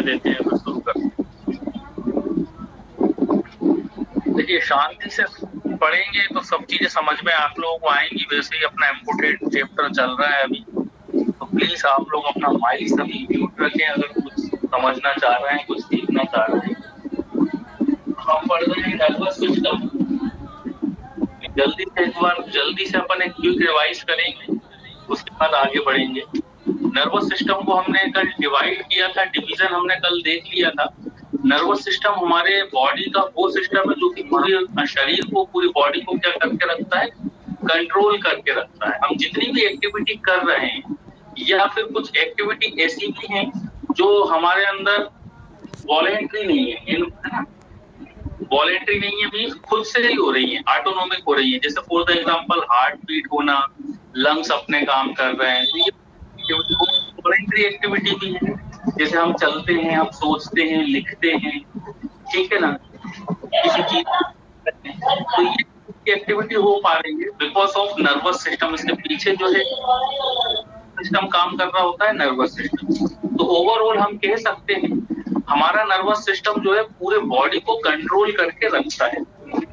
देते हैं तो शुरू करते हैं। देखिए शांति से पढ़ेंगे तो सब चीजें समझ में आप लोगों को आएंगी। वैसे ही अपना इम्पोर्टेंट चैप्टर चल रहा है अभी, तो प्लीज आप लोग अपना माइंड सभी म्यूट रखें। अगर कुछ समझना चाह रहे हैं, कुछ सीखना चाह रहे हैं। हम पढ़ रहे हैं नर्वस सिस्टम। जल्दी से अपन एक क्विक रिवाइज करेंगे, उसके बाद आगे बढ़ेंगे। नर्वस सिस्टम को हमने कल डिवाइड किया था, डिवीजन हमने कल देख लिया था। नर्वस सिस्टम हमारे बॉडी का वो सिस्टम है जो कि पूरे शरीर को, पूरी बॉडी को क्या करके रखता है, कंट्रोल करके रखता है। हम जितनी भी एक्टिविटी कर रहे हैं या फिर कुछ एक्टिविटी ऐसी भी हैं जो हमारे अंदर वॉलेंट्री नहीं है, वॉलेंट्री नहीं है, मीन्स खुद से ही हो रही है, ऑटोनॉमिक हो रही है। जैसे for the example heart beat होना, लंग्स अपने काम कर रहे हैं, तो ये वॉलेंट्री एक्टिविटी भी है। जैसे हम चलते हैं, हम सोचते हैं, लिखते हैं, ठीक है ना, किसी चीज तो ये एक्टिविटी हो पा रही है बिकॉज ऑफ नर्वस सिस्टम। इसके पीछे जो है सिस्टम काम कर रहा होता है, नर्वस सिस्टम। तो ओवरऑल हम कह सकते हैं हमारा नर्वस सिस्टम जो है पूरे बॉडी को कंट्रोल करके रखता है।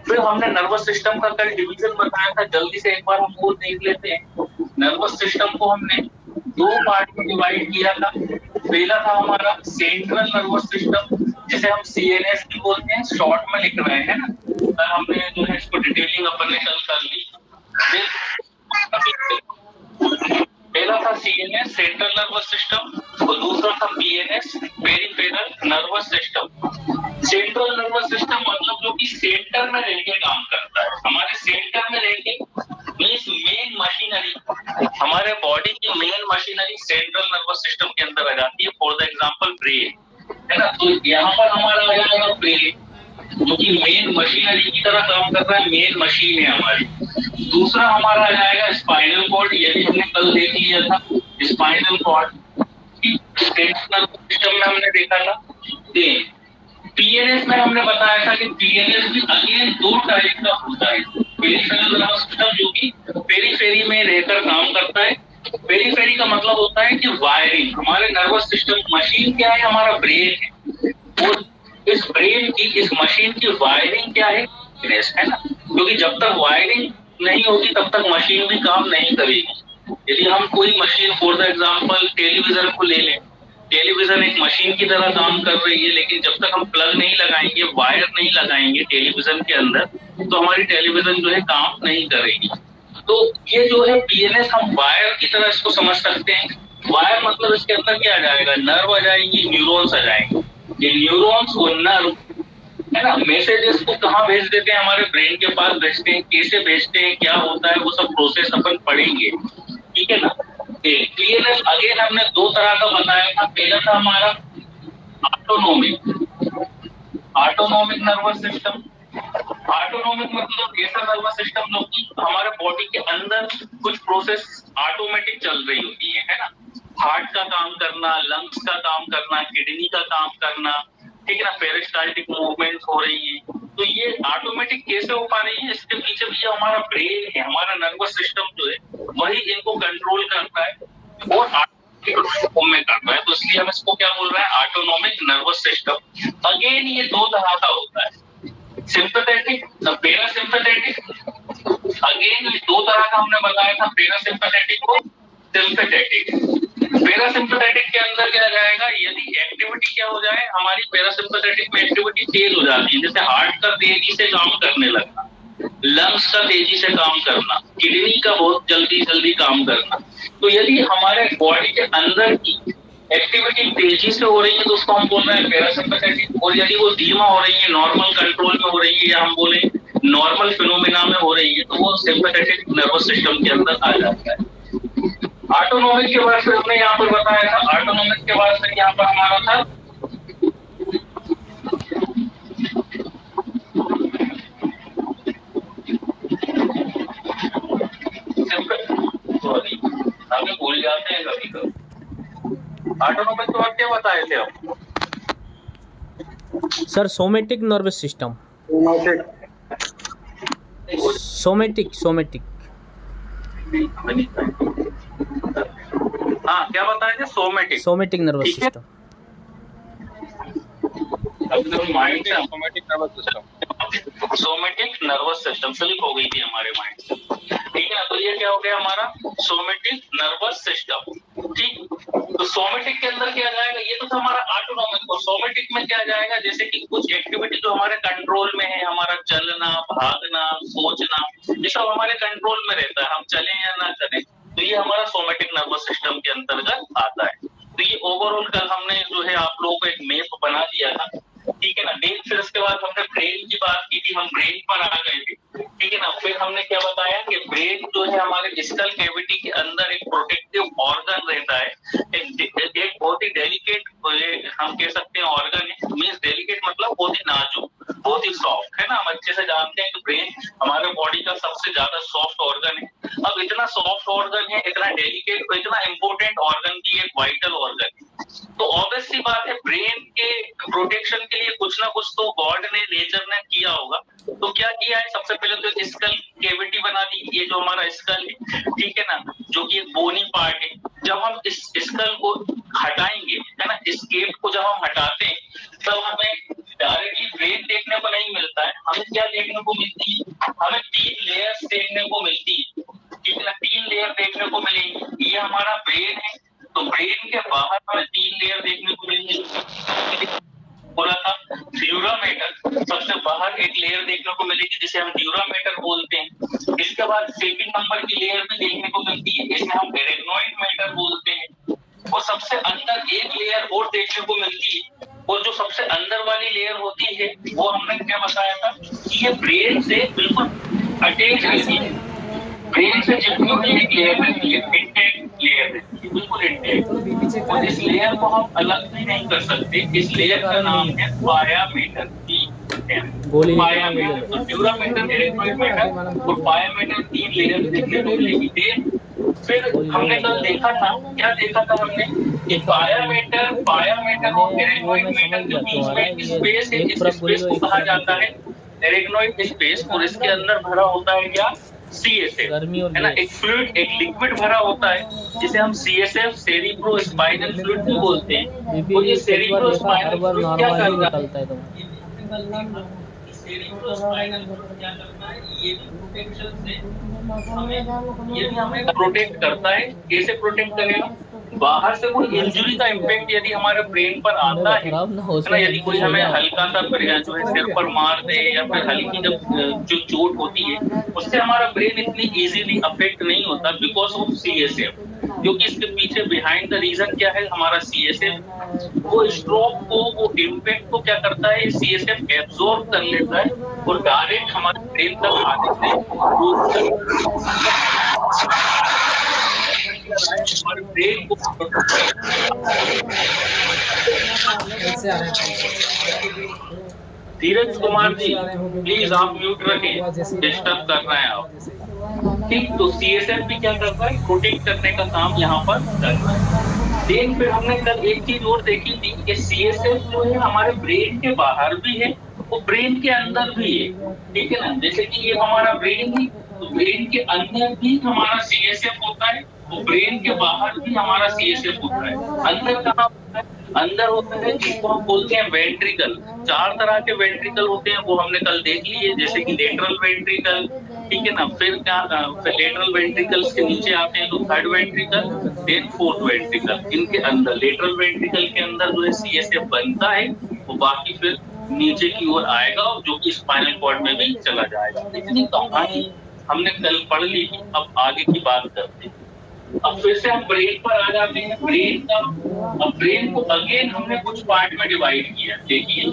फिर हमने नर्वस सिस्टम का कल डिवीजन बताया था, जल्दी से एक बार हम वो देख लेते हैं। नर्वस सिस्टम को हमने दो पार्ट में डिवाइड किया था। पहला था हमारा सेंट्रल नर्वस सिस्टम, जिसे हम सीएनएस भी बोलते हैं, शॉर्ट में लिख रहे हैं ना। कल हमने जो है इसको डिटेलिंग अपन ने कल कर ली। पहला था सीएनएस सेंट्रल नर्वस सिस्टम और दूसरा था PNS peripheral nervous system. Central nervous system मतलब जो कि सेंटर में रहकर काम करता है। हमारे सेंटर में रहकर मींस मेन मशीनरी, हमारे बॉडी की main machinery central nervous system के अंदर आ जाती है। फॉर द एग्जांपल ब्रेन, है ना, तो यहाँ पर हमारा आ जाएगा ब्रेन जो कि मेन मशीनरी की तरह काम कर रहा है, मेन मशीन है हमारी। दूसरा हमारा आ जाएगा स्पाइनल कॉर्ड, ये भी हमने कल देख लिया था। स्पाइनल कॉर्ड सिस्टम में हमने देखा था। पीएनएस में हमने बताया था कि पीएनएस भी अगेन दो टाइप का होता है। पेरिफेरल नर्वस सिस्टम जो कि पेरीफेरी में रहकर काम करता है। पेरीफेरी का मतलब होता है कि वायरिंग, हमारे नर्वस सिस्टम मशीन क्या है, हमारा ब्रेन है। और इस ब्रेन की, इस मशीन की वायरिंग क्या है ना, क्योंकि जब तक वायरिंग नहीं होगी तब तक मशीन भी काम नहीं करेगी। यदि हम कोई machine for the example television को ले लें, टेलीविजन एक मशीन की तरह काम कर रही है, लेकिन जब तक हम प्लग नहीं लगाएंगे, वायर नहीं लगाएंगे टेलीविजन के अंदर, तो हमारी टेलीविजन जो है काम नहीं करेगी। तो ये जो है पीएनएस हम वायर की तरह इसको समझ सकते हैं। वायर मतलब इसके अंदर क्या आ जाएगा, नर्व आ जाएंगी, न्यूरॉन्स आ जाएंगे। ये न्यूरॉन्स और नर्व है ना, मैसेजेस को कहाँ भेज देते हैं, हमारे ब्रेन के पास भेजते हैं। कैसे भेजते हैं, क्या होता है, वो सब प्रोसेस अपन पढ़ेंगे, ठीक है ना। पीएनएस अगेन हमने दो तरह का बताया था। पहला था हमारा ऑटोनोमिक नर्वस सिस्टम। ऑटोनोमिक मतलब ऐसा नर्वस सिस्टम जो कि हमारे बॉडी के अंदर कुछ प्रोसेस ऑटोमेटिक चल रही होती है ना। हार्ट का काम करना, लंग्स का काम करना, किडनी का काम करना, ठीक है ना, पेरिस्टाल्टिक मूवमेंट्स हो रही है। तो ये ऑटोमेटिक कैसे हो पा रही है, इसके पीछे भी हमारा ब्रेन है, हमारा नर्वस सिस्टम जो है वही इनको कंट्रोल करता है और में करता है। तो इसलिए हम इसको क्या बोल रहे हैं, ऑटोनोमिक नर्वस सिस्टम। अगेन ये दो तरह का होता है, सिंपैथेटिक, पैरासिम्पैथेटिक। अगेन ये दो तरह का हमने बताया था, पैरासिम्पैथेटिक और सिंपैथेटिक। पैरासिम्पैथेटिक के अंदर क्या जाएगा, यदि एक्टिविटी क्या हो जाए हमारी, पैरासिम्पैथेटिक में एक्टिविटी तेज हो जाती है। जैसे हार्ट का तेजी से काम करने लगना, लंग्स का तेजी से काम करना, किडनी का बहुत जल्दी काम करना। तो यदि हमारे बॉडी के अंदर की एक्टिविटी तेजी से हो रही है तो उसको हम बोल रहे हैं पैरासिम्पैथेटिक। और यदि वो धीमा हो रही है, नॉर्मल कंट्रोल में हो रही है, या हम बोले नॉर्मल फिनोमिना में हो रही है, तो वो सिंपैथेटिक नर्वस सिस्टम के अंदर आ जाता है। ऑटोनोमिक के बाद फिर हमने यहाँ पर बताया था, ऑटोनोमिक के बाद फिर यहाँ पर हमारा था सॉरी हमें भूल जाते हैं कभी कभी। ऑटोनोमिक के बाद क्या बताए थे हम sir? Somatic nervous system. Somatic हाँ क्या बताए थे, सोमेटिक नर्वस सिस्टम। माइंड से somatic nervous system, somatic nervous system slip हो गई थी हमारे माइंड से, ठीक है ना। तो ये क्या हो गया हमारा सोमेटिक नर्वस सिस्टम, ठीक। तो सोमेटिक के अंदर क्या जाएगा, ये तो था हमारा ऑटोनॉमिक। और सोमेटिक में क्या जाएगा, जैसे कि कुछ एक्टिविटी जो हमारे कंट्रोल में है, हमारा चलना, भागना, सोचना, ये सब हमारे कंट्रोल में रहता है, हम चलें या ना चलें, तो ये हमारा सोमेटिक नर्वस सिस्टम के अंतर्गत आता है। तो ये ओवरऑल कल हमने जो है आप लोगों को एक मैप बना दिया था, ठीक है ना। फिर उसके बाद हमने ब्रेन की बात की थी, हम ब्रेन पर आ गए थे, ठीक है ना। फिर हमने क्या बताया कि ब्रेन जो है हमारे स्कल कैविटी के अंदर एक प्रोटेक्टिव ऑर्गन रहता है, एक बहुत ही डेलिकेट हम कह सकते हैं ऑर्गन है। मींस डेलिकेट मतलब बहुत ही नाजुक, बहुत ही सॉफ्ट, है ना। हम अच्छे से जानते हैं कि ब्रेन हमारे बॉडी का सबसे ज्यादा सॉफ्ट ऑर्गन है। अब इतना सॉफ्ट ऑर्गन है, इतना डेलिकेट, इतना इंपॉर्टेंट ऑर्गन भी एक वाइटल ऑर्गन है। तो ऑब्वियस सी बात है ब्रेन के प्रोटेक्शन के लिए कुछ ना कुछ तो गॉड ने, नेचर ने किया होगा। तो क्या किया है, सबसे पहले तो स्कल कैविटी बना दी, ये जो हमारा स्कल है, ठीक है ना, जो कि एक बोनी पार्ट है। जब हम इस स्कल को हटाएंगे, है ना, इस केप को जब हम हटाते हैं, तब हमें डायरेक्टली ब्रेन देखने को नहीं मिलता है। हमें क्या देखने को मिलती है, हमें 3 लेयर्स देखने को मिलती है, ठीक है ना। 3 लेयर देखने को मिलेंगी। ये हमारा ब्रेन है, तो ब्रेन के बाहर हमें 3 लेयर देखने को मिलेंगी। बोला था ड्यूरा मैटर, सबसे बाहर एक लेयर देखने को मिलेगी जिसे हम ड्यूरा मैटर बोलते हैं। इसके बाद सेकंड नंबर की लेयर भी देखने को मिलती है, इसे हम एरेग्नोइड मैटर बोलते हैं। और सबसे अंदर एक लेयर और देखने को मिलती है, और जो सबसे अंदर वाली लेयर होती है वो हमने क्या बताया था कि ये ब्रेन से बिल्कुल अटैच रहती है। ब्रेन से जितनी भी एक लेयर रहती है, इंटेक्ट लेयर रहती है, बिल्कुल इंटेक्ट। और इस लेयर को हम अलग भी नहीं कर सकते। इस लेयर का नाम है पायामेटर, पायामेटर। तो ड्यूरामेटर, एरेग्नोइड मैटर और पायामेटर 3 लेयर देखने को मिलेगी। फिर हमने कल देखा था, क्या देखा था हमने कि पायामेटर और एरेग्नोइड मैटर के बीच में एक स्पेस है, इस स्पेस को कहा जाता है एरेग्नोइड स्पेस। और इसके अंदर भरा होता है क्या, CSF, है ना, एक फ्लूइड, एक लिक्विड भरा होता है जिसे हम CSF, सेरिब्रो स्पाइनल फ्लूइड भी बोलते हैं। और ये सेरिब्रो स्पाइनल फ्लूइड क्या करता है, सेरिब्रो स्पाइनल फ्लूइड क्या करता है, ये भी प्रोटेक्शन से हमें प्रोटेक्ट करता है। कैसे प्रोटेक्ट करेगा, बाहर से कोई इंजरी का इम्पैक्ट यदि हमारे ब्रेन पर आता है ना, यदि कोई हमें हल्का सा जो है सिर पर मार दे, या फिर हल्की जो चोट होती है, उससे हमारा ब्रेन इतनी इजीली अफेक्ट नहीं होता बिकॉज ऑफ CSF। क्योंकि इसके पीछे बिहाइंड द रीजन क्या है, हमारा CSF वो स्ट्रोक को, वो इम्पैक्ट को क्या करता है, CSF एब्जॉर्ब कर लेता है और डायरेक्ट हमारे ब्रेन तक आने से हमारे ब्रेन को धीरज कुमार जी प्लीज आप म्यूट रखें, डिस्टर्ब कर रहे हैं आप, ठीक। तो CSF भी क्या करता है, प्रोटेक्ट करने का काम यहाँ पर करता है। देन फिर हमने कल एक चीज और देखी थी कि CSF जो है हमारे ब्रेन के बाहर भी है और ब्रेन के अंदर भी है, ठीक है ना। जैसे कि ये हमारा ब्रेन है, तो ब्रेन के अंदर भी हमारा CSF होता है, तो ब्रेन के बाहर भी हमारा CSF होता है। अंदर कहाँ होता है, अंदर होता है जिसको हम बोलते हैं वेंट्रिकल। 4 तरह के वेंट्रिकल होते हैं, वो हमने कल देख लिए, जैसे कि लेटरल वेंट्रिकल, ठीक है ना। फिर क्या, लेटरल वेंट्रिकल्स के नीचे आते हैं तो third ventricle, then fourth ventricle. इनके अंदर लेटरल वेंट्रिकल के अंदर जो है CSF बनता है, वो बाकी फिर नीचे की ओर आएगा और जो कि स्पाइनल कॉर्ड में भी चला जाएगा। इतनी कहानी हमने कल पढ़ ली थी, अब आगे की बात करते हैं। अब फिर से हम ब्रेन पर आ जाते हैं। ब्रेन का, अब ब्रेन को अगेन हमने कुछ पार्ट में डिवाइड किया। देखिए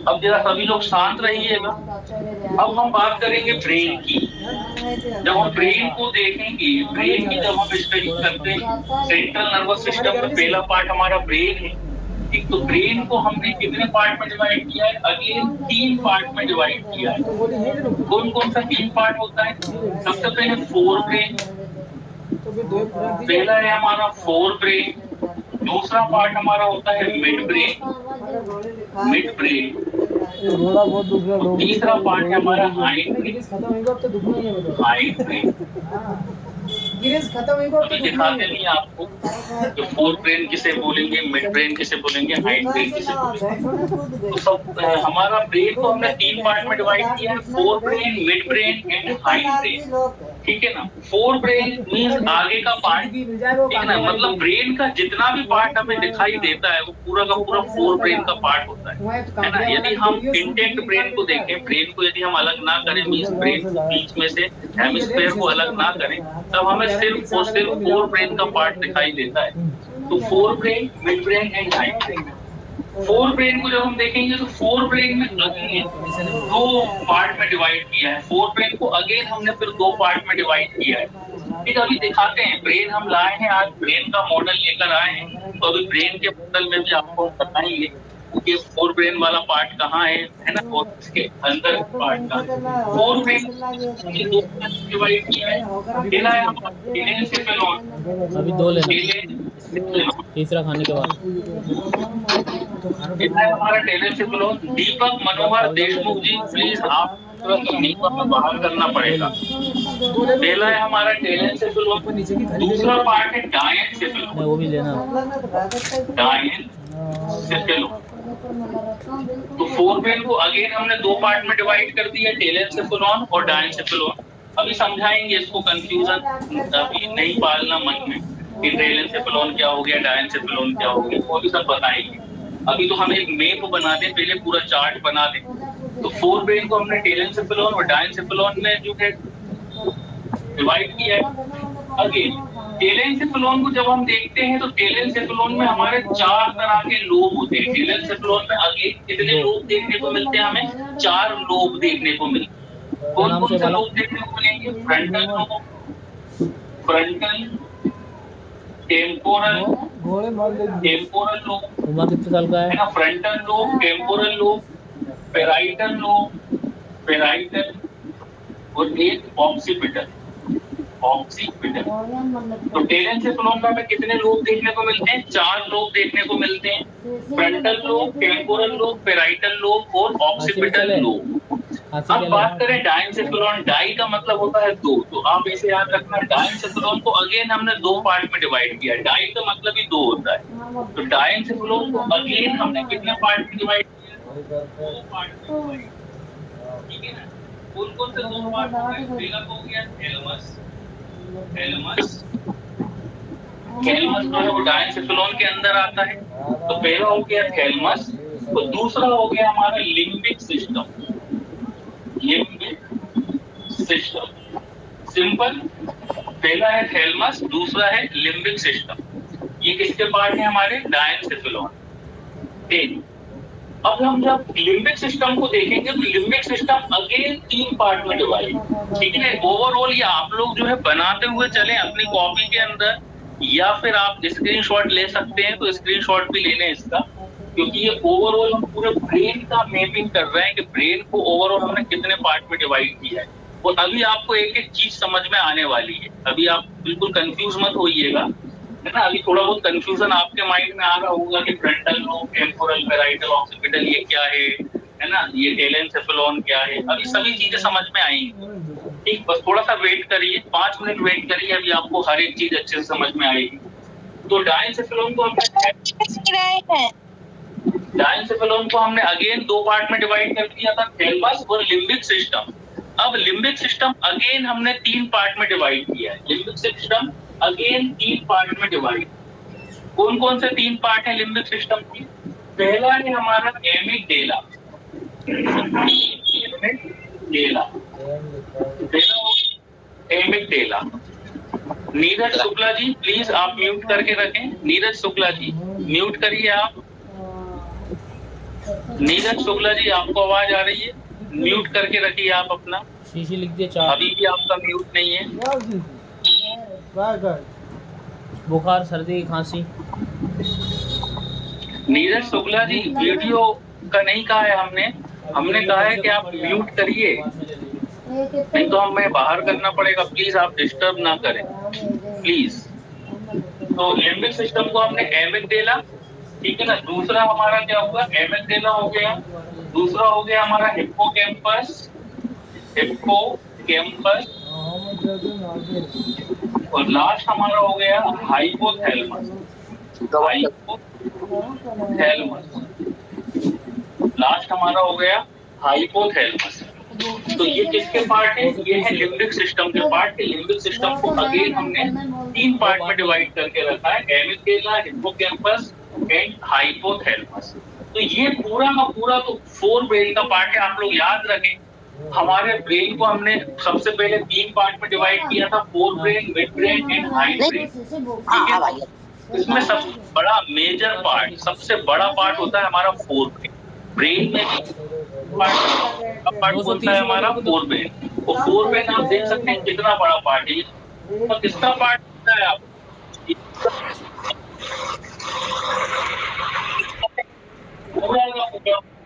अब जरा सभी लोग शांत रहिएगा। अब हम बात करेंगे ब्रेन की। जब हम ब्रेन को देखेंगे, ब्रेन की जब हम स्टडी करते हैं, सेंट्रल नर्वस सिस्टम का पहला पार्ट हमारा ब्रेन है, ठीक। तो ब्रेन को हमने कितने पार्ट में डिवाइड किया है, अगेन 3 पार्ट में डिवाइड किया है। कौन कौन सा 3 पार्ट होता है, सबसे पहले फोर ब्रेन, पहला है हमारा फोर ब्रेन। दूसरा पार्ट हमारा होता है मिड ब्रेन, तीसरा पार्ट है हमारा हाइंड ब्रेन, अभी दिखाते नहीं आपको कि फोर ब्रेन किसे बोलेंगे, मिड ब्रेन किसे बोलेंगे, हाइंड ब्रेन किसे बोलेंगे। तो सब हमारा ब्रेन को हमने 3 पार्ट में डिवाइड किया है, fore brain, mid brain and hind brain. ठीक है ना। फोर ब्रेन मींस आगे का पार्ट, ठीक है ना। मतलब ब्रेन का जितना भी पार्ट हमें दिखाई देता है वो पूरा का पूरा फोर ब्रेन का पार्ट होता है ना। यदि हम इंटेक्ट ब्रेन को देखें, ब्रेन को यदि हम अलग ना करें, मींस ब्रेन को बीच में से हेमिस्फीयर को अलग ना करें, तब हमें सिर्फ और सिर्फ फोर ब्रेन का पार्ट दिखाई देता है। तो fore brain, mid brain and hind brain. Fore brain को जब हम देखेंगे तो फोर ब्रेन में अगेन 2 पार्ट में डिवाइड किया है। फोर ब्रेन को अगेन हमने फिर 2 पार्ट में डिवाइड किया है। ठीक है, अभी दिखाते हैं। ब्रेन हम लाए हैं, आज ब्रेन का मॉडल लेकर आए हैं, तो अभी ब्रेन के मॉडल में भी आपको बताएंगे कि फोर ब्रेन वाला पार्ट कहाँ है ना, और इसके अंदर पार्ट कहाँ है। फोर ब्रेन हमने 2 पार्ट में डिवाइड किया है। पहला है हमारा टेलेंसेफेलॉन, अभी 2 लेना, तीसरा खाने के बाद। हमारा टेलेंसेफेलॉन। दीपक मनोहर देशमुख जी, प्लीज आप में बाहर करना पड़ेगा। पहला है हमारा टेलेंसेफेलॉन, दूसरा पार्ट है डायनसेफेलॉन। वो भी लेना, डायनसेफेलॉन। तो फोर ब्रेन को अगेन हमने 2 पार्ट में डिवाइड कर दिया, टेलेंसेफेलॉन और डायनसेफेलॉन। अभी समझाएंगे इसको, कंफ्यूजन अभी नहीं पालना मन में कि टेलेंसेफेलॉन क्या हो गया, डायनसेफेलॉन क्या हो गया, वो भी सब बताएंगे। अभी तो हम एक मैप बना दें, पहले पूरा चार्ट बना दें। तो फोर ब्रेन को हमने टेलेंसेफेलॉन और डायनसेफेलॉन में जो है डिवाइड किया है। अगेन टेलेंसेफेलॉन को जब हम देखते हैं तो टेलेंसेफेलॉन में हमारे 4 तरह के लोब होते हैं। टेलेंसेफेलॉन में अगेन कितने लोब देखने को मिलते हैं? हमें 4 लोब देखने को मिलते हैं। कौन कौन से लोब देखने को मिलेंगे? Frontal lobe, frontal, temporal, temporal lobe, Uma कितने साल का है ना, frontal lobe, temporal lobe, parietal lobe, parietal, और एक ऑक्सीपिटल, ऑक्सीपिटल। तो टेलेंसेफेलॉन में हमें कितने लोब देखने को मिलते हैं? 4 लोब देखने को मिलते हैं, frontal lobe, temporal lobe, parietal lobe और ऑक्सीपिटल लोब। अब बात करें डायनसेफेलॉन, डाई का मतलब होता है 2, तो आप इसे याद रखना। डायनसेफेलॉन को अगेन हमने 2 पार्ट में डिवाइड किया। डाई का मतलब ही 2 होता है। तो डायनसेफेलॉन को अगेन हमने कितने पार्ट में डिवाइड किया? 2 पार्ट में डिवाइड। ठीक है ना। कौन से 2 पार्ट हो गए? पहला हो गया थैलेमस, थैलेमस, थैलेमस जो है वो डायनसेफेलॉन के अंदर आता है। तो पहला हो गया थैलेमस, तो दूसरा हो गया हमारा limbic system, limbic system. Simple, पहला है थैलेमस, दूसरा है लिम्बिक सिस्टम। ये किसके पार्ट है? हमारे डायनसेफेलॉन के। अब हम जब लिम्बिक सिस्टम को देखेंगे तो लिम्बिक सिस्टम अगेन 3 पार्ट में डिवाइड, ठीक है। ओवरऑल ये आप लोग जो है बनाते हुए चले अपनी कॉपी के अंदर, या फिर आप स्क्रीनशॉट ले सकते हैं, तो स्क्रीनशॉट भी ले लें इसका, क्योंकि ये ओवरऑल हम पूरे ब्रेन का मैपिंग कर रहे हैं कि ब्रेन को ओवरऑल हमने कितने पार्ट में डिवाइड किया है। और अभी आपको एक एक चीज समझ में आने वाली है। अभी आप बिल्कुल कंफ्यूज मत होइएगा, है ना। अभी थोड़ा बहुत कंफ्यूजन आपके माइंड में आ रहा होगा कि frontal lobe, temporal, parietal, occipital ये क्या है ना, ये टेलेंसेफेलॉन क्या है। अभी सभी चीजें समझ में आएंगी, ठीक। बस थोड़ा सा वेट करिए, 5 मिनट वेट करिए, अभी आपको हर एक चीज अच्छे से समझ में आएगी। तो डायनसेफेलॉन को हमने अगेन 2 पार्ट में डिवाइड कर दिया था, थैलेमस और लिम्बिक सिस्टम। अब लिम्बिक सिस्टम अगेन हमने 3 पार्ट में डिवाइड किया है। लिम्बिक सिस्टम अगेन 3 पार्ट में डिवाइड। कौन कौन से 3 पार्ट है लिम्बिक सिस्टम के? पहला है हमारा एमिगडेला, एमिगडेला। नीरज शुक्ला जी प्लीज आप म्यूट करके रखें। नीरज शुक्ला जी म्यूट करिए आप। नीरज शुक्ला जी आपको आवाज आ रही है? म्यूट करके रखिए आप अपना। शीशी लिख दिए 4। अभी भी आपका म्यूट नहीं है। बुखार, सर्दी, खांसी। नीरज शुक्ला जी वीडियो का नहीं कहा है हमने कहा है कि आप म्यूट करिए, नहीं तो हमें बाहर करना पड़ेगा। प्लीज आप डिस्टर्ब ना करें प्लीज। तो लिम्बिक सिस्टम को हमने एमिगडेला, ठीक है ना। दूसरा हमारा क्या हुआ? एमिगडेला हो गया। दूसरा हो गया हमारा हिप्पोकैम्पस, हिप्पोकैम्पस, और लास्ट हमारा हो गया हाइपोथैलेमस। लास्ट हमारा हो गया हाइपोथैलेमस। तो ये किसके पार्ट है? ये है लिम्बिक सिस्टम के पार्ट। लिम्बिक सिस्टम को अगेन हमने 3 पार्ट में डिवाइड करके रखा है, एमिगडाला, हिप्पोकैम्पस एंड हाइपोथैलेमस। तो ये पूरा का पूरा तो 4 ब्रेन का पार्ट है। आप लोग याद रखें, हमारे ब्रेन को हमने सबसे पहले 3 पार्ट में डिवाइड किया था, fore brain, mid brain and hind brain. ठीक है, इसमें सबसे बड़ा मेजर पार्ट, सबसे बड़ा पार्ट होता है हमारा फोर ब्रेन। ब्रेन में पार्ट होता है हमारा फोर ब्रेन। और फोर ब्रेन आप देख सकते हैं कितना बड़ा पार्ट है। और किसका पार्ट होता है आप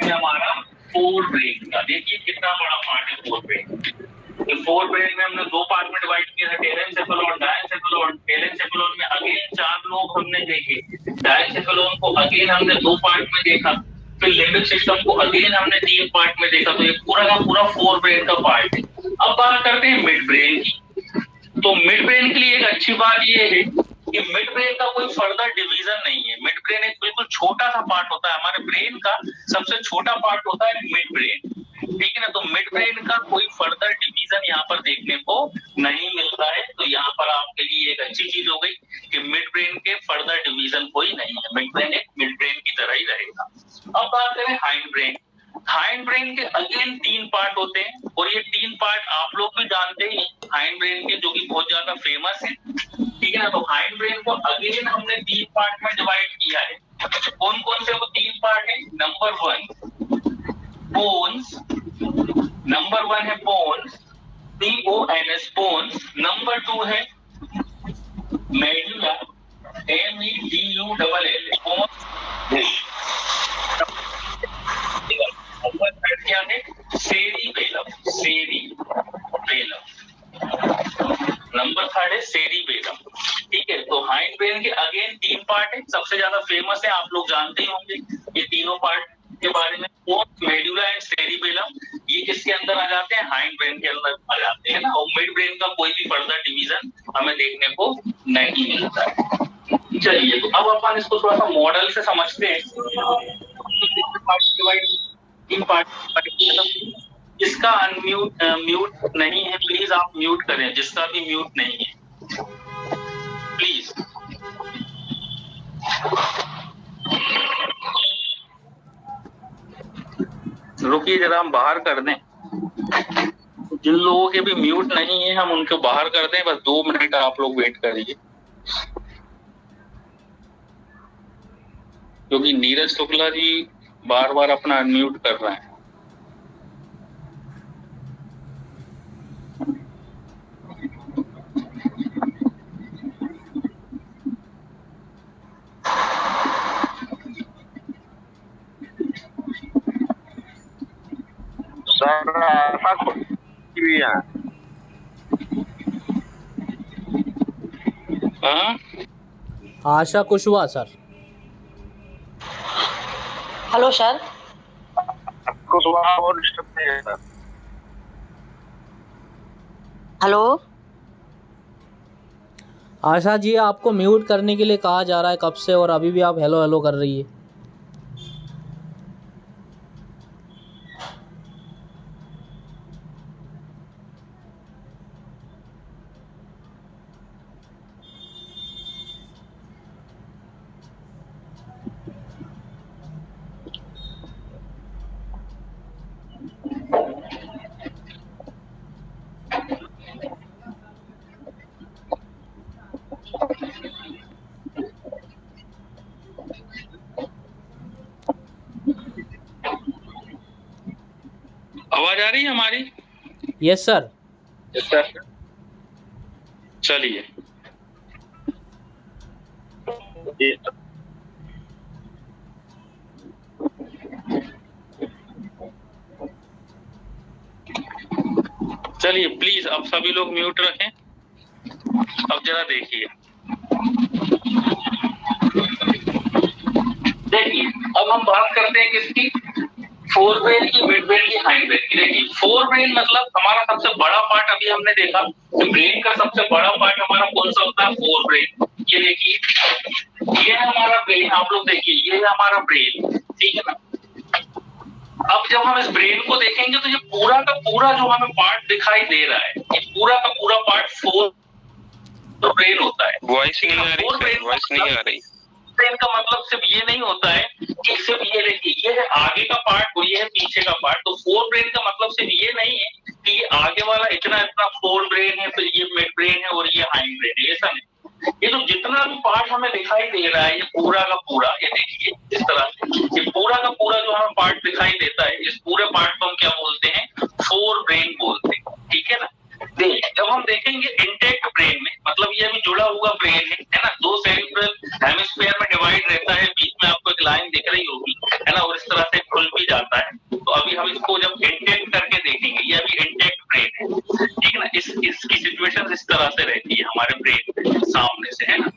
हमारा फोर ब्रेन का। देखिए कितना बड़ा पार्ट है फोर ब्रेन। तो फोर ब्रेन में हमने 2 पार्ट में डिवाइड किया था, टेलेनसेफेलोन, डायनसेफेलोन। टेलेनसेफेलोन में अगेन 4 लोग हमने देखे, डायनसेफेलोन को अगेन हमने 2 पार्ट में देखा, फिर लिम्बिक सिस्टम को अगेन हमने 3 पार्ट में देखा। तो ये पूरा का पूरा फोर ब्रेन का पार्ट है। अब बात करते हैं मिड ब्रेन की। तो मिड ब्रेन के लिए एक अच्छी बात ये है कि मिड ब्रेन का कोई फर्दर डिवीजन नहीं है। मिड ब्रेन एक बिल्कुल छोटा सा पार्ट होता है, हमारे ब्रेन का सबसे छोटा पार्ट होता है मिड ब्रेन। ठीक है ना, तो मिड ब्रेन का कोई फर्दर डिवीजन यहाँ पर देखने को नहीं मिलता है। तो यहाँ पर आपके लिए एक अच्छी चीज हो गई कि मिड ब्रेन के फर्दर डिवीजन कोई नहीं है, मिड ब्रेन एक मिड ब्रेन की तरह ही रहेगा। अब बात करें हाइंड ब्रेन। हाइंड ब्रेन के अगेन 3 पार्ट होते हैं, और ये 3 पार्ट आप लोग भी जानते ही हाइंड ब्रेन के, जो कि बहुत ज्यादा फेमस है। ठीक है ना, तो हाइंड ब्रेन को अगेन हमने 3 पार्ट में डिवाइड किया है। कौन कौन से वो 3 पार्ट है? नंबर 1 बोन्स, नंबर 1 है बोन्स, BONS बोन्स। नंबर 2 है मेडुला, MEDULL बोन्स। नंबर 3 क्या है? Cerebellum, cerebellum. नंबर 3 है सेरिबेलम। ठीक है, तो हाइंड ब्रेन के अगेन 3 पार्ट है, सबसे ज्यादा फेमस है, आप लोग जानते ही होंगे ये तीनों पार्ट के बारे में। मेडुला एंड सेरिबेलम ये किसके अंदर आ जाते हैं? हाइंड ब्रेन के अंदर आ जाते हैं ना। और मिड ब्रेन का कोई भी फर्दर डिवीजन हमें देखने को नहीं मिलता है। चलिए, तो अब अपन इसको थोड़ा सा मॉडल से समझते हैं। तीन पार्ट। जिसका अनम्यूट म्यूट नहीं है प्लीज आप म्यूट करें, जिसका भी म्यूट नहीं है प्लीज। रुकिए जरा, हम बाहर कर दें। जिन लोगों के भी म्यूट नहीं है हम उनको बाहर कर दें। बस 2 मिनट आप लोग वेट करिए, क्योंकि नीरज शुक्ला जी बार बार अपना अनम्यूट कर रहे हैं। सर आशा भी है। Asha Kushwaha sir. Hello sir. Kushwaha और डिस्टर्ब नहीं है सर। हेलो आशा जी, आपको म्यूट करने के लिए कहा जा रहा है कब से, और अभी भी आप हेलो हेलो कर रही है। आवाज आ रही है हमारी? Yes sir. Yes sir. चलिए, चलिए प्लीज अब सभी लोग म्यूट रखें। अब जरा देखिए, देखिए अब हम बात करते हैं किसकी? फोर ब्रेन की, मिड ब्रेन की, हाइंड ब्रेन की। देखिए फोर ब्रेन मतलब हमारा सबसे बड़ा पार्ट, अभी हमने देखा कि ब्रेन का सबसे बड़ा पार्ट हमारा कौन सा होता है, फोर ब्रेन। ये देखिए ये है हमारा ब्रेन, आप लोग देखिए ये है हमारा ब्रेन, ठीक है ना। अब जब हम इस ब्रेन को देखेंगे तो ये पूरा का पूरा जो हमें पार्ट दिखाई दे रहा है, ये पूरा का पूरा पार्ट फोर ब्रेन होता है। वॉइस नहीं आ रही, वॉइस नहीं आ रही। ब्रेन का मतलब सिर्फ ये नहीं होता है कि सिर्फ ये देखिए ये है आगे का पार्ट और ये है पीछे का पार्ट। तो फोर ब्रेन का मतलब सिर्फ ये नहीं है कि ये आगे वाला इतना इतना फोर ब्रेन है, फिर ये मिड ब्रेन है और ये हाइंड ब्रेन है, ऐसा नहीं। ये तो जितना भी पार्ट हमें दिखाई दे रहा है, ये पूरा का पूरा, ये देखिए इस तरह से ये पूरा का पूरा जो हमें पार्ट दिखाई देता है, इस पूरे पार्ट को हम क्या बोलते हैं, फोर ब्रेन बोलते हैं, ठीक है ना। जब हम देखेंगे इंटेक्ट ब्रेन में, मतलब ये भी जुड़ा हुआ ब्रेन है ना, दो सेंट्रल हेमिस्फीयर में डिवाइड रहता है, बीच में आपको एक लाइन दिख रही होगी, है ना, और इस तरह से खुल भी जाता है। तो अभी हम इसको जब इंटेक्ट करके देखेंगे, ये अभी इंटेक्ट ब्रेन है, ठीक है ना। इसकी सिचुएशन इस तरह से रहती है हमारे ब्रेन सामने से, है ना।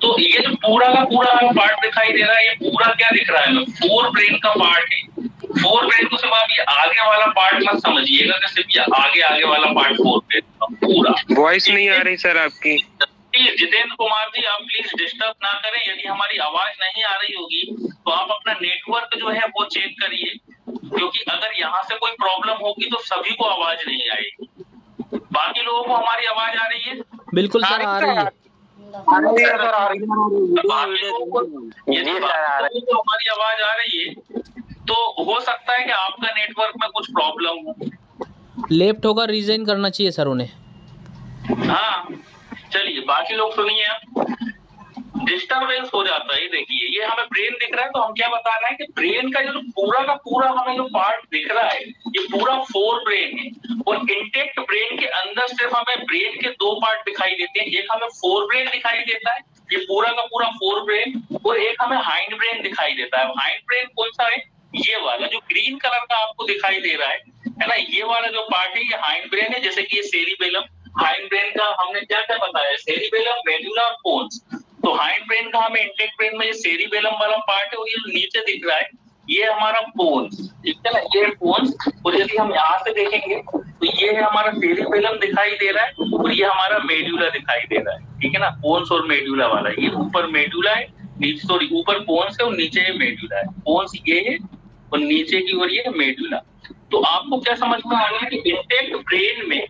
तो ये जो पूरा का पूरा पार्ट दिखाई दे रहा है, ये पूरा क्या दिख रहा है, फोर ब्रेन का पार्ट है। फोर ब्रेन को सिर्फ आप ये आगे वाला पार्ट मत समझिएगा कि सिर्फ ये आगे वाला पार्ट फोर ब्रेन का पूरा। वॉइस नहीं आ रही सर आपकी। जितेंद्र कुमार जी आप प्लीज डिस्टर्ब ना करें, यदि हमारी आवाज नहीं आ रही होगी तो आप अपना नेटवर्क जो है वो चेक करिए, क्योंकि अगर यहाँ से कोई प्रॉब्लम होगी तो सभी को आवाज नहीं आएगी। बाकी लोगों को हमारी आवाज आ रही है? बिल्कुल सर आ रही है। यदि हमारी आवाज आ रही है तो हो सकता है कि आपका नेटवर्क में कुछ प्रॉब्लम हो। लेफ्ट होकर रिजाइन करना चाहिए सर उन्हें। हाँ चलिए बाकी लोग सुनिए। डिस्टर्बेंस हो जाता है, देखिए ये हमें ब्रेन दिख रहा है, तो हम क्या बता रहे हैं कि ब्रेन का जो पूरा का पूरा हमें जो पार्ट दिख रहा है, ये पूरा फोर ब्रेन है। और इंटेक्ट ब्रेन के अंदर सिर्फ हमें ब्रेन के दो पार्ट दिखाई देते हैं, एक हमें फोर ब्रेन दिखाई देता है, ये पूरा का पूरा फोर ब्रेन, और एक हमें हाइंड ब्रेन दिखाई देता है। हाइंड ब्रेन कौन सा है, ये वाला जो ग्रीन कलर का आपको दिखाई दे रहा है ना, ये वाला जो पार्ट है ये हाइंड ब्रेन है। जैसे कि ये सेरिबेलम, हाइंड ब्रेन का हमने क्या क्या बताया, सेरिबेलम, मेडुला और पोन्स। तो हाइंड ब्रेन का हमें इंटेक्ट ब्रेन में ये सेरिबेलम वाला पार्ट है और ये नीचे दिख रहा है ये हमारा पोन्स, ठीक है ना, ये पोन्स। और यदि हम यहाँ से देखेंगे तो ये है हमारा सेरिबेलम दिखाई दे रहा है और ये हमारा मेडुला दिखाई दे रहा है, ठीक है ना, पोन्स और मेडुला वाला। ये ऊपर मेडुला है, नीचे सॉरी ऊपर पोन्स है और नीचे ये मेडुला है। पोन्स ये है और नीचे की ओर ये मेडुला। तो आपको क्या समझ में आ रहा है कि इंटेक्ट ब्रेन में,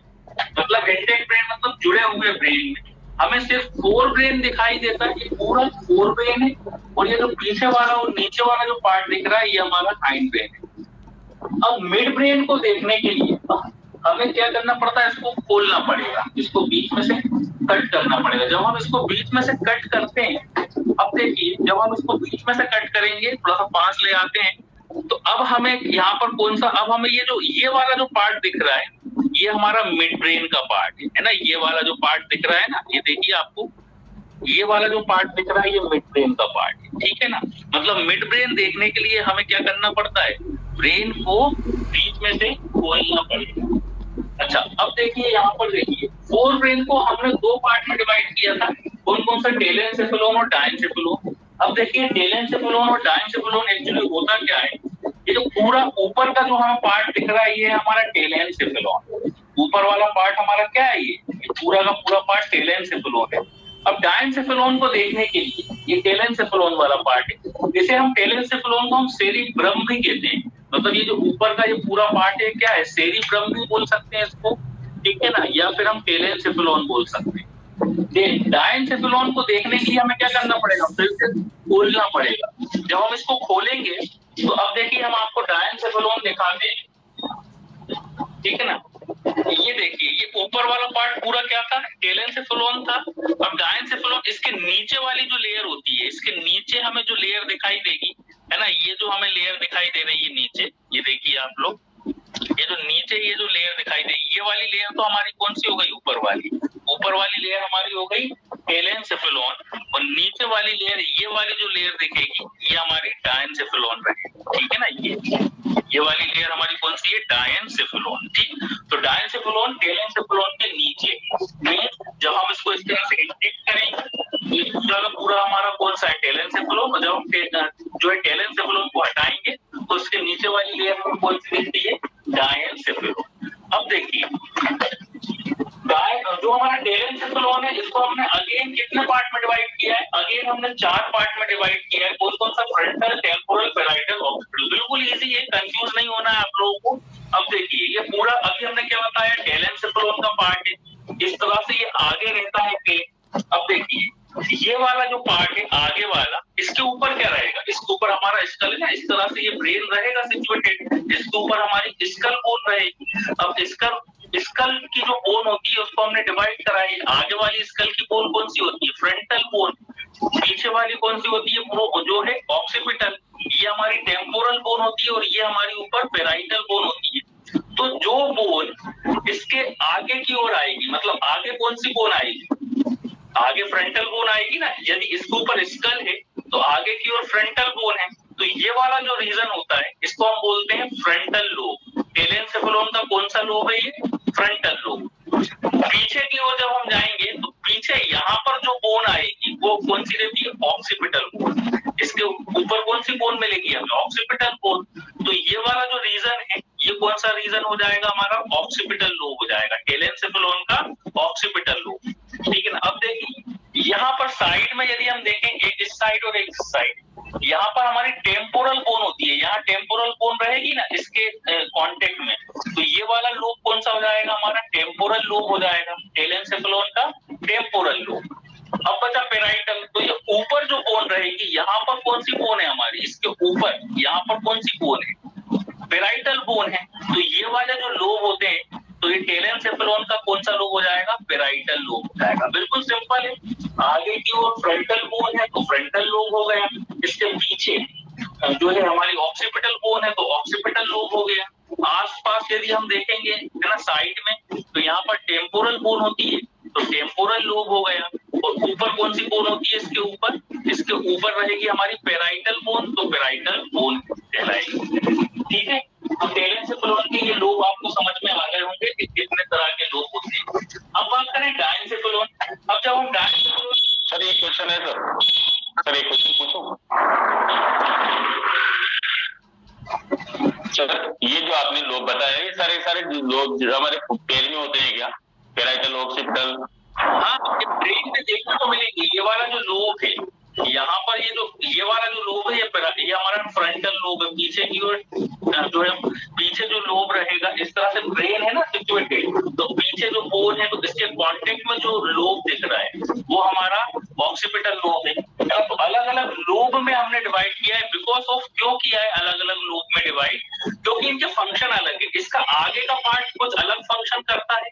मतलब इंटेक्ट ब्रेन मतलब जुड़े हुए ब्रेन में हमें सिर्फ फोर ब्रेन दिखाई देता है, ये पूरा फोर ब्रेन है। और ये जो पीछे वाला और नीचे वाला जो पार्ट दिख रहा है ये हमारा हाइंड ब्रेन है। अब मिड ब्रेन को देखने के लिए हमें क्या करना पड़ता है, इसको खोलना पड़ेगा, इसको बीच में से कट करना पड़ेगा। जब हम इसको बीच में से कट करते हैं, अब देखिए जब हम इसको बीच में से कट करेंगे, थोड़ा सा पास ले आते हैं, तो अब हमें यहाँ पर कौन सा, अब हमें ये वाला जो पार्ट दिख रहा है ये हमारा मिड ब्रेन का पार्ट है ना। ये वाला जो पार्ट दिख रहा है ना, ये देखिए आपको ये वाला जो पार्ट दिख रहा है ये मिड ब्रेन का पार्ट है, ठीक है ना। मतलब मिड ब्रेन देखने के लिए हमें क्या करना पड़ता है, ब्रेन को बीच में से खोलना पड़ेगा। अच्छा अब देखिए यहाँ पर देखिए फोर ब्रेन को हमने दो पार्ट में डिवाइड किया था, कौन कौन सा, टेलेंसेफेलोन और डायेंसेफेलोन। अब देखिए टेलेंसेफेलोन और डायेंसेफेलोन एक्चुअली होता क्या है, ये जो पूरा ऊपर का जो हमें पार्ट दिख रहा है ये है हमारा टेलेंसेफेलोन। ऊपर वाला पार्ट हमारा क्या है, ये पूरा का पूरा पार्ट टेलेंसेफेलोन है। अब डायेंसेफेलोन को देखने के लिए ये टेलेंसेफेलोन वाला पार्ट है, जैसे हम टेलेंसेफेलोन को हम सेरिब्रम भी कहते हैं। मतलब ये जो ऊपर का ये पूरा पार्ट है क्या है, सेरिब्रम भी बोल सकते हैं इसको, ठीक है ना, या फिर हम टेलेंसेफेलोन बोल सकते हैं। डायेंसेफेलोन को देखने के लिए हमें क्या करना पड़ेगा, फिर से खोलना पड़ेगा। जब हम इसको खोलेंगे तो अब देखिए हम आपको डायेंसेफेलोन दिखाते हैं, ठीक है ना। ये देखिए ये ऊपर वाला पार्ट पूरा क्या था, टेलेंसेफेलोन था। अब डायेंसेफेलोन, इसके नीचे वाली जो लेयर होती है, इसके नीचे हमें जो लेयर दिखाई देगी, है ना, ये जो हमें लेयर दिखाई दे रही है नीचे, ये देखिए आप लोग, ये जो नीचे ये जो लेयर दिखाई दे, ये वाली लेयर तो हमारी कौन सी हो गई, ऊपर वाली। ऊपर वाली लेयर हमारी हो गई टेलेंसेफेलोन, और नीचे वाली लेयर, ये वाली जो लेयर दिखेगी ये हमारी डायेंसेफेलोन रहेगी, ठीक है ना। ये वाली लेयर हमारी कौन सी है, डायेंसेफेलोन, ठीक। तो डायेंसेफेलोन टेलेंसेफेलोन के नीचे में जब हम इसको इस तरह से इंटेक्ट करेंगे, ये पूरा का पूरा हमारा कौन सा है, टेलेंसेफेलोन। जब हम जो है टेलेंसेफेलोन को हटाएंगे तो इसके नीचे वाली लेयर में कौन सी दिखती है? डायनसेफेलोन। अब देखिए जो हमारा टेलेनसेफेलोन है इसको हमने अगेन कितने पार्ट में डिवाइड किया है? अगेन हमने 4 पार्ट में डिवाइड किया है। कौन कौन सा? Frontal, temporal, parietal, occipital. बिल्कुल इजी है, कंफ्यूज नहीं होना है आप लोगों को। अब देखिए ये पूरा अभी हमने क्या बताया, टेलेनसेफेलोन का पार्ट है, इस तरह से ये आगे रहता है पेट। अब देखिए ये वाला जो पार्ट है आगे वाला, इसके ऊपर क्या रहेगा? इसके ऊपर हमारा स्कल है ना, इस तरह से ये ब्रेन रहेगा सिचुएटेड, इसके ऊपर हमारी स्कल बोन रहेगी। अब स्कल की जो बोन होती है उसको हमने डिवाइड करा है। आगे वाली स्कल की बोन कौन सी होती है? Frontal bone. पीछे वाली कौन सी होती है? वो जो है ऑक्सीपिटल। ये हमारी टेम्पोरल बोन होती है और ये हमारी ऊपर पेराइटल बोन होती है। तो जो बोन इसके आगे की ओर आएगी, मतलब आगे कौन सी बोन आएगी? आगे फ्रंटल बोन आएगी ना। यदि इसके ऊपर स्कल है तो आगे की ओर फ्रंटल बोन है। तो ये वाला जो रीजन होता है इसको हम बोलते हैं फ्रंटल लोब। टेलेनसेफेलोन का कौन सा लोब है? ये फ्रंटल लोब। पीछे की ओर जब हम जाएंगे तो पीछे यहाँ पर जो बोन आएगी वो कौन सी रहती है? Occipital bone. इसके ऊपर कौन सी बोन मिलेगी हमें? Occipital bone. तो ये वाला जो रीजन है ये कौन सा रीजन हो जाएगा हमारा? ऑक्सीपिटल लोब हो जाएगा, टेलेनसेफेलोन का ऑक्सीपिटल लोब। ठीक है ना। अब देखिए यहाँ पर साइड में यदि हम देखें, एक इस साइड और एक इस साइड, यहाँ पर हमारी टेम्पोरल बोन होती है। यहाँ टेम्पोरल बोन रहेगी ना इसके कांटेक्ट में, तो ये वाला लोब कौन सा हो जाएगा हमारा? टेम्पोरल लोब हो जाएगा, टेलेनसेफेलोन का टेम्पोरल लोब। अब बचा पेराइटल। तो ये ऊपर जो बोन रहेगी, यहाँ पर कौन सी बोन है हमारी? इसके ऊपर यहाँ पर कौन सी बोन है? पेराइटल बोन है। तो ये वाले जो लोब होते हैं तो ये टेलेनसेफेलोन का कौन सा लोब हो जाएगा? पेराइटल लोब हो जाएगा। बिल्कुल सिंपल है। आगे की ओर फ्रंटल बोन है तो फ्रंटल लोब हो गया। इसके पीछे जो है हमारी ऑक्सीपिटल बोन है तो ऑक्सीपिटल लोब हो गया। आसपास यदि हम देखेंगे है ना साइड में, तो यहाँ पर टेम्पोरल बोन होती है तो टेम्पोरल लोब हो गया। और ऊपर कौन सी बोन होती है? इसके ऊपर, इसके ऊपर रहेगी हमारी पेराइटल बोन, तो पेराइटल बोन कहलाएगी। ठीक है। तो टेलेनसेफेलोन के ये लोब आपको समझ में आ गए होंगे कि कितने तरह के लोब होते हैं। अब बात करें डायनसेफेलोन। अब जब हम डायनसेफेलोन, सर एक क्वेश्चन है सर एक क्वेश्चन पूछूं? सर ये जो आपने लोब बताया, ये सारे लोब जो हमारे पैर में होते हैं क्या? Parietal, occipital? हाँ, ब्रेन में देखने को मिलेगी। ये वाला जो लोब है यहाँ पर, ये वाला जो लोब है ये हमारा फ्रंटल लोब है। पीछे की ओर जो है, पीछे जो लोब रहेगा, इस तरह से ब्रेन है ना सिचुएटेड, तो पीछे जो बोन है तो इसके कांटेक्ट में जो लोब दिख रहा है वो हमारा ऑक्सीपिटल लोब है। तो अलग अलग लोब में हमने डिवाइड किया है। बिकॉज ऑफ क्यों किया है अलग अलग लोब में डिवाइड? क्योंकि इनके फंक्शन अलग है। इसका आगे का पार्ट कुछ अलग फंक्शन करता है।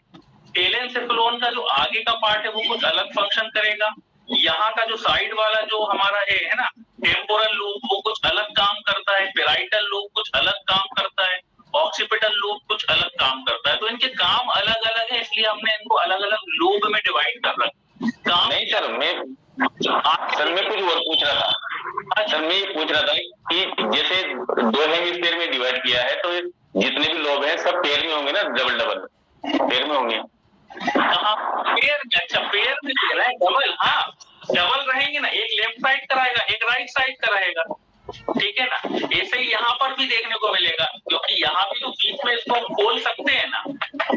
टेलेनसेफेलोन का जो आगे का पार्ट है वो कुछ अलग फंक्शन करेगा। यहाँ का जो साइड वाला जो हमारा है ना टेम्पोरल लोब, वो कुछ अलग काम करता है। पेराइटल लोब कुछ अलग काम करता है। ऑक्सीपिटल लोब कुछ अलग काम करता है। तो इनके काम अलग अलग है, इसलिए हमने इनको अलग अलग लोब में डिवाइड कर रखा। काम नहीं सर, मैं कुछ और पूछ रहा था। सर मैं ये पूछ रहा था कि जैसे 2 हेमिस्फीयर में डिवाइड किया है तो जितने भी लोब हैं सब पैर में होंगे ना? डबल पैर में होंगे? हाँ, पेयर में। अच्छा, पेयर में लेना है डबल? हाँ, डबल रहेंगे ना, एक लेफ्ट साइड का रहेगा, एक राइट साइड का रहेगा। ठीक है ना। ऐसे ही यहाँ पर भी देखने को मिलेगा, क्योंकि यहाँ भी तो बीच में इसको हम खोल सकते हैं ना,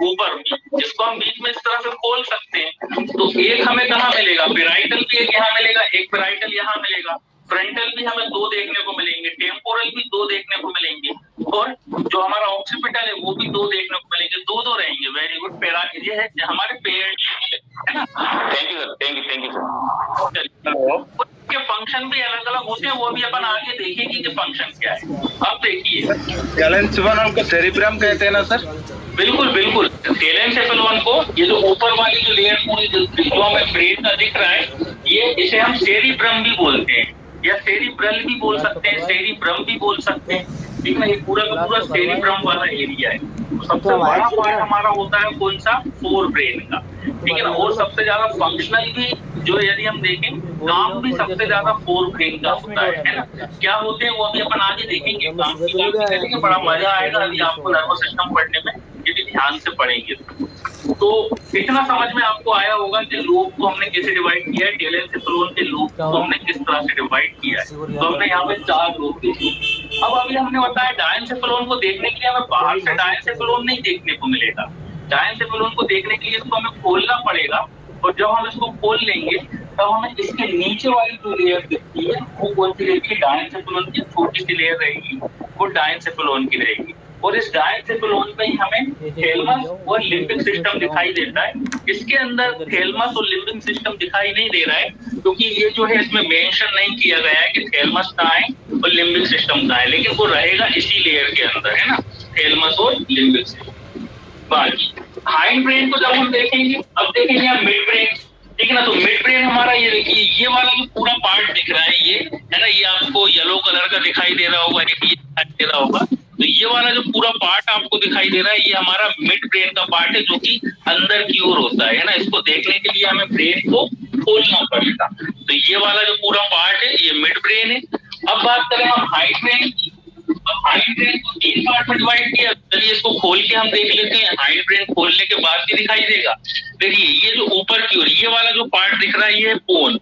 ऊपर भी इसको हम बीच में इस तरह से खोल सकते हैं। तो एक हमें कहाँ मिलेगा? पेराइटल भी एक यहाँ मिलेगा, एक पेराइटल यहाँ मिलेगा। फ्रंटल भी हमें 2 देखने को मिलेंगे, टेम्पोरल भी 2 देखने को मिलेंगे, और जो हमारा ऑक्सीपिटल है वो भी 2 देखने को मिलेंगे। 2 रहेंगे। Very good. ये है हमारे पेयर, है ना। Thank you sir. के फंक्शन भी अलग अलग होते हैं, वो भी अपन आगे देखेंगे कि फंक्शन क्या है। अब देखिए, टेलेनसेफेलोन को सेरिब्रम कहते हैं ना सर? बिल्कुल बिल्कुल। टेलेनसेफेलोन को, ये जो ऊपर वाली जो लेयर पूरी जो हमें ब्रेन का दिख रहा है, ये इसे हम सेरिब्रम भी बोलते हैं, या सेरिब्रल भी बोल सकते हैं, सेरिब्रम भी बोल सकते हैं। ठीक है। ये पूरा का पूरा सेरिब्रम वाला एरिया है। तो सबसे बड़ा पार्ट हमारा होता है कौन सा? फोर ब्रेन का। ठीक है ना। और सबसे ज्यादा फंक्शनल भी जो यदि हम देखें, काम भी सबसे ज्यादा फोर ब्रेन का होता है ना। क्या होते हैं वो अभी अपन आगे देखेंगे। काम की बात करेंगे, बड़ा मजा आएगा अभी आपको नर्वस सिस्टम पढ़ने में, यदि ध्यान से पढ़ेंगे। तो इतना समझ में आपको आया होगा कि लोब को हमने कैसे डिवाइड किया है, टेलेंसेफेलोन के लोब को हमने किस तरह से डिवाइड किया है। तो हमने यहाँ पे 4 लोब देखे। अब अभी हमने बताया डायनसेफेलोन को देखने के लिए हमें बाहर से डायनसेफेलोन नहीं देखने को मिलेगा। डायनसेफेलोन को देखने के लिए इसको हमें खोलना पड़ेगा, और जब हम इसको खोल लेंगे तब हमें इसके नीचे वाली जो लेयर दिखती है वो कौन सी रहेगी, डायनसेफेलोन की छोटी सी लेयर रहेगी, वो डायनसेफेलोन की रहेगी। और इस डायनसेफेलोन में ही हमें थैलेमस और लिम्बिक सिस्टम दिखाई देता है। इसके अंदर थैलेमस और लिम्बिक सिस्टम दिखाई नहीं दे रहा है, क्योंकि ये जो है इसमें मेंशन नहीं किया गया है कि थैलेमस कहाँ है और लिम्बिक सिस्टम कहाँ है, लेकिन वो रहेगा इसी लेयर के अंदर, है ना, थैलेमस और लिम्बिक सिस्टम। बाकी हाइंड ब्रेन को जब हम देखेंगे, अब देखेंगे हम मिड ब्रेन, ठीक है ना। तो मिड ब्रेन हमारा ये वाला जो पूरा पार्ट दिख रहा है, ये है ना, ये आपको येलो कलर का दिखाई दे रहा होगा, ये दिखाई दे रहा होगा। तो ये वाला जो पूरा पार्ट आपको दिखाई दे रहा है, ये हमारा मिड ब्रेन का पार्ट है, जो कि अंदर की ओर होता है ना। इसको देखने के लिए हमें ब्रेन को खोलना पड़ेगा। तो ये वाला जो पूरा पार्ट है, ये मिड ब्रेन है। अब बात करें हम हाइंड ब्रेन की। हाइंड ब्रेन को 3 पार्ट में डिवाइड किया। चलिए इसको खोल के हम देख लेते हैं। हाइंड ब्रेन खोलने के बाद भी दिखाई देगा। देखिए ये जो ऊपर की ओर ये वाला जो पार्ट दिख रहा है, ये है पोन,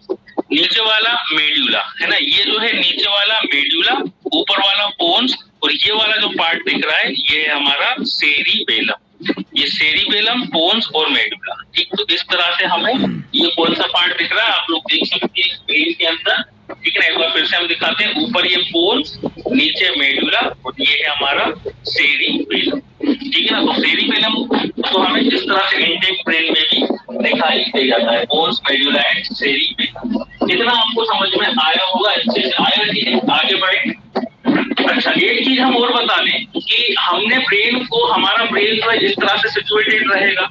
नीचे वाला मेड्यूला, है ना। ये जो है नीचे वाला मेड्यूला, ऊपर वाला पोन्स, और ये वाला जो पार्ट दिख रहा है, ये है हमारा सेरिबेलम। ये सेरिबेलम, पोन्स और मेडुला, ठीक। तो इस तरह से हमें ये कौन सा पार्ट दिख रहा है आप लोग देख सकते हैं ब्रेन के अंदर, ठीक है ना। एक बार फिर से हम दिखाते हैं, ऊपर ये पोन्स, नीचे मेडुला और ये है हमारा सेरिबेलम, ठीक है ना। तो सेरिबेलम तो हमें इस तरह से इंटेक ब्रेन में भी दिखाई दे जाता है, पोन्स, मेडुला एंड सेरिबेलम। इतना आपको समझ में आया होगा, अच्छे से आया नहीं, आगे बढ़े। अच्छा, एक चीज हम और बता दें कि हमने ब्रेन को, हमारा ब्रेन जो है इस तरह से सिचुएटेड रहेगा,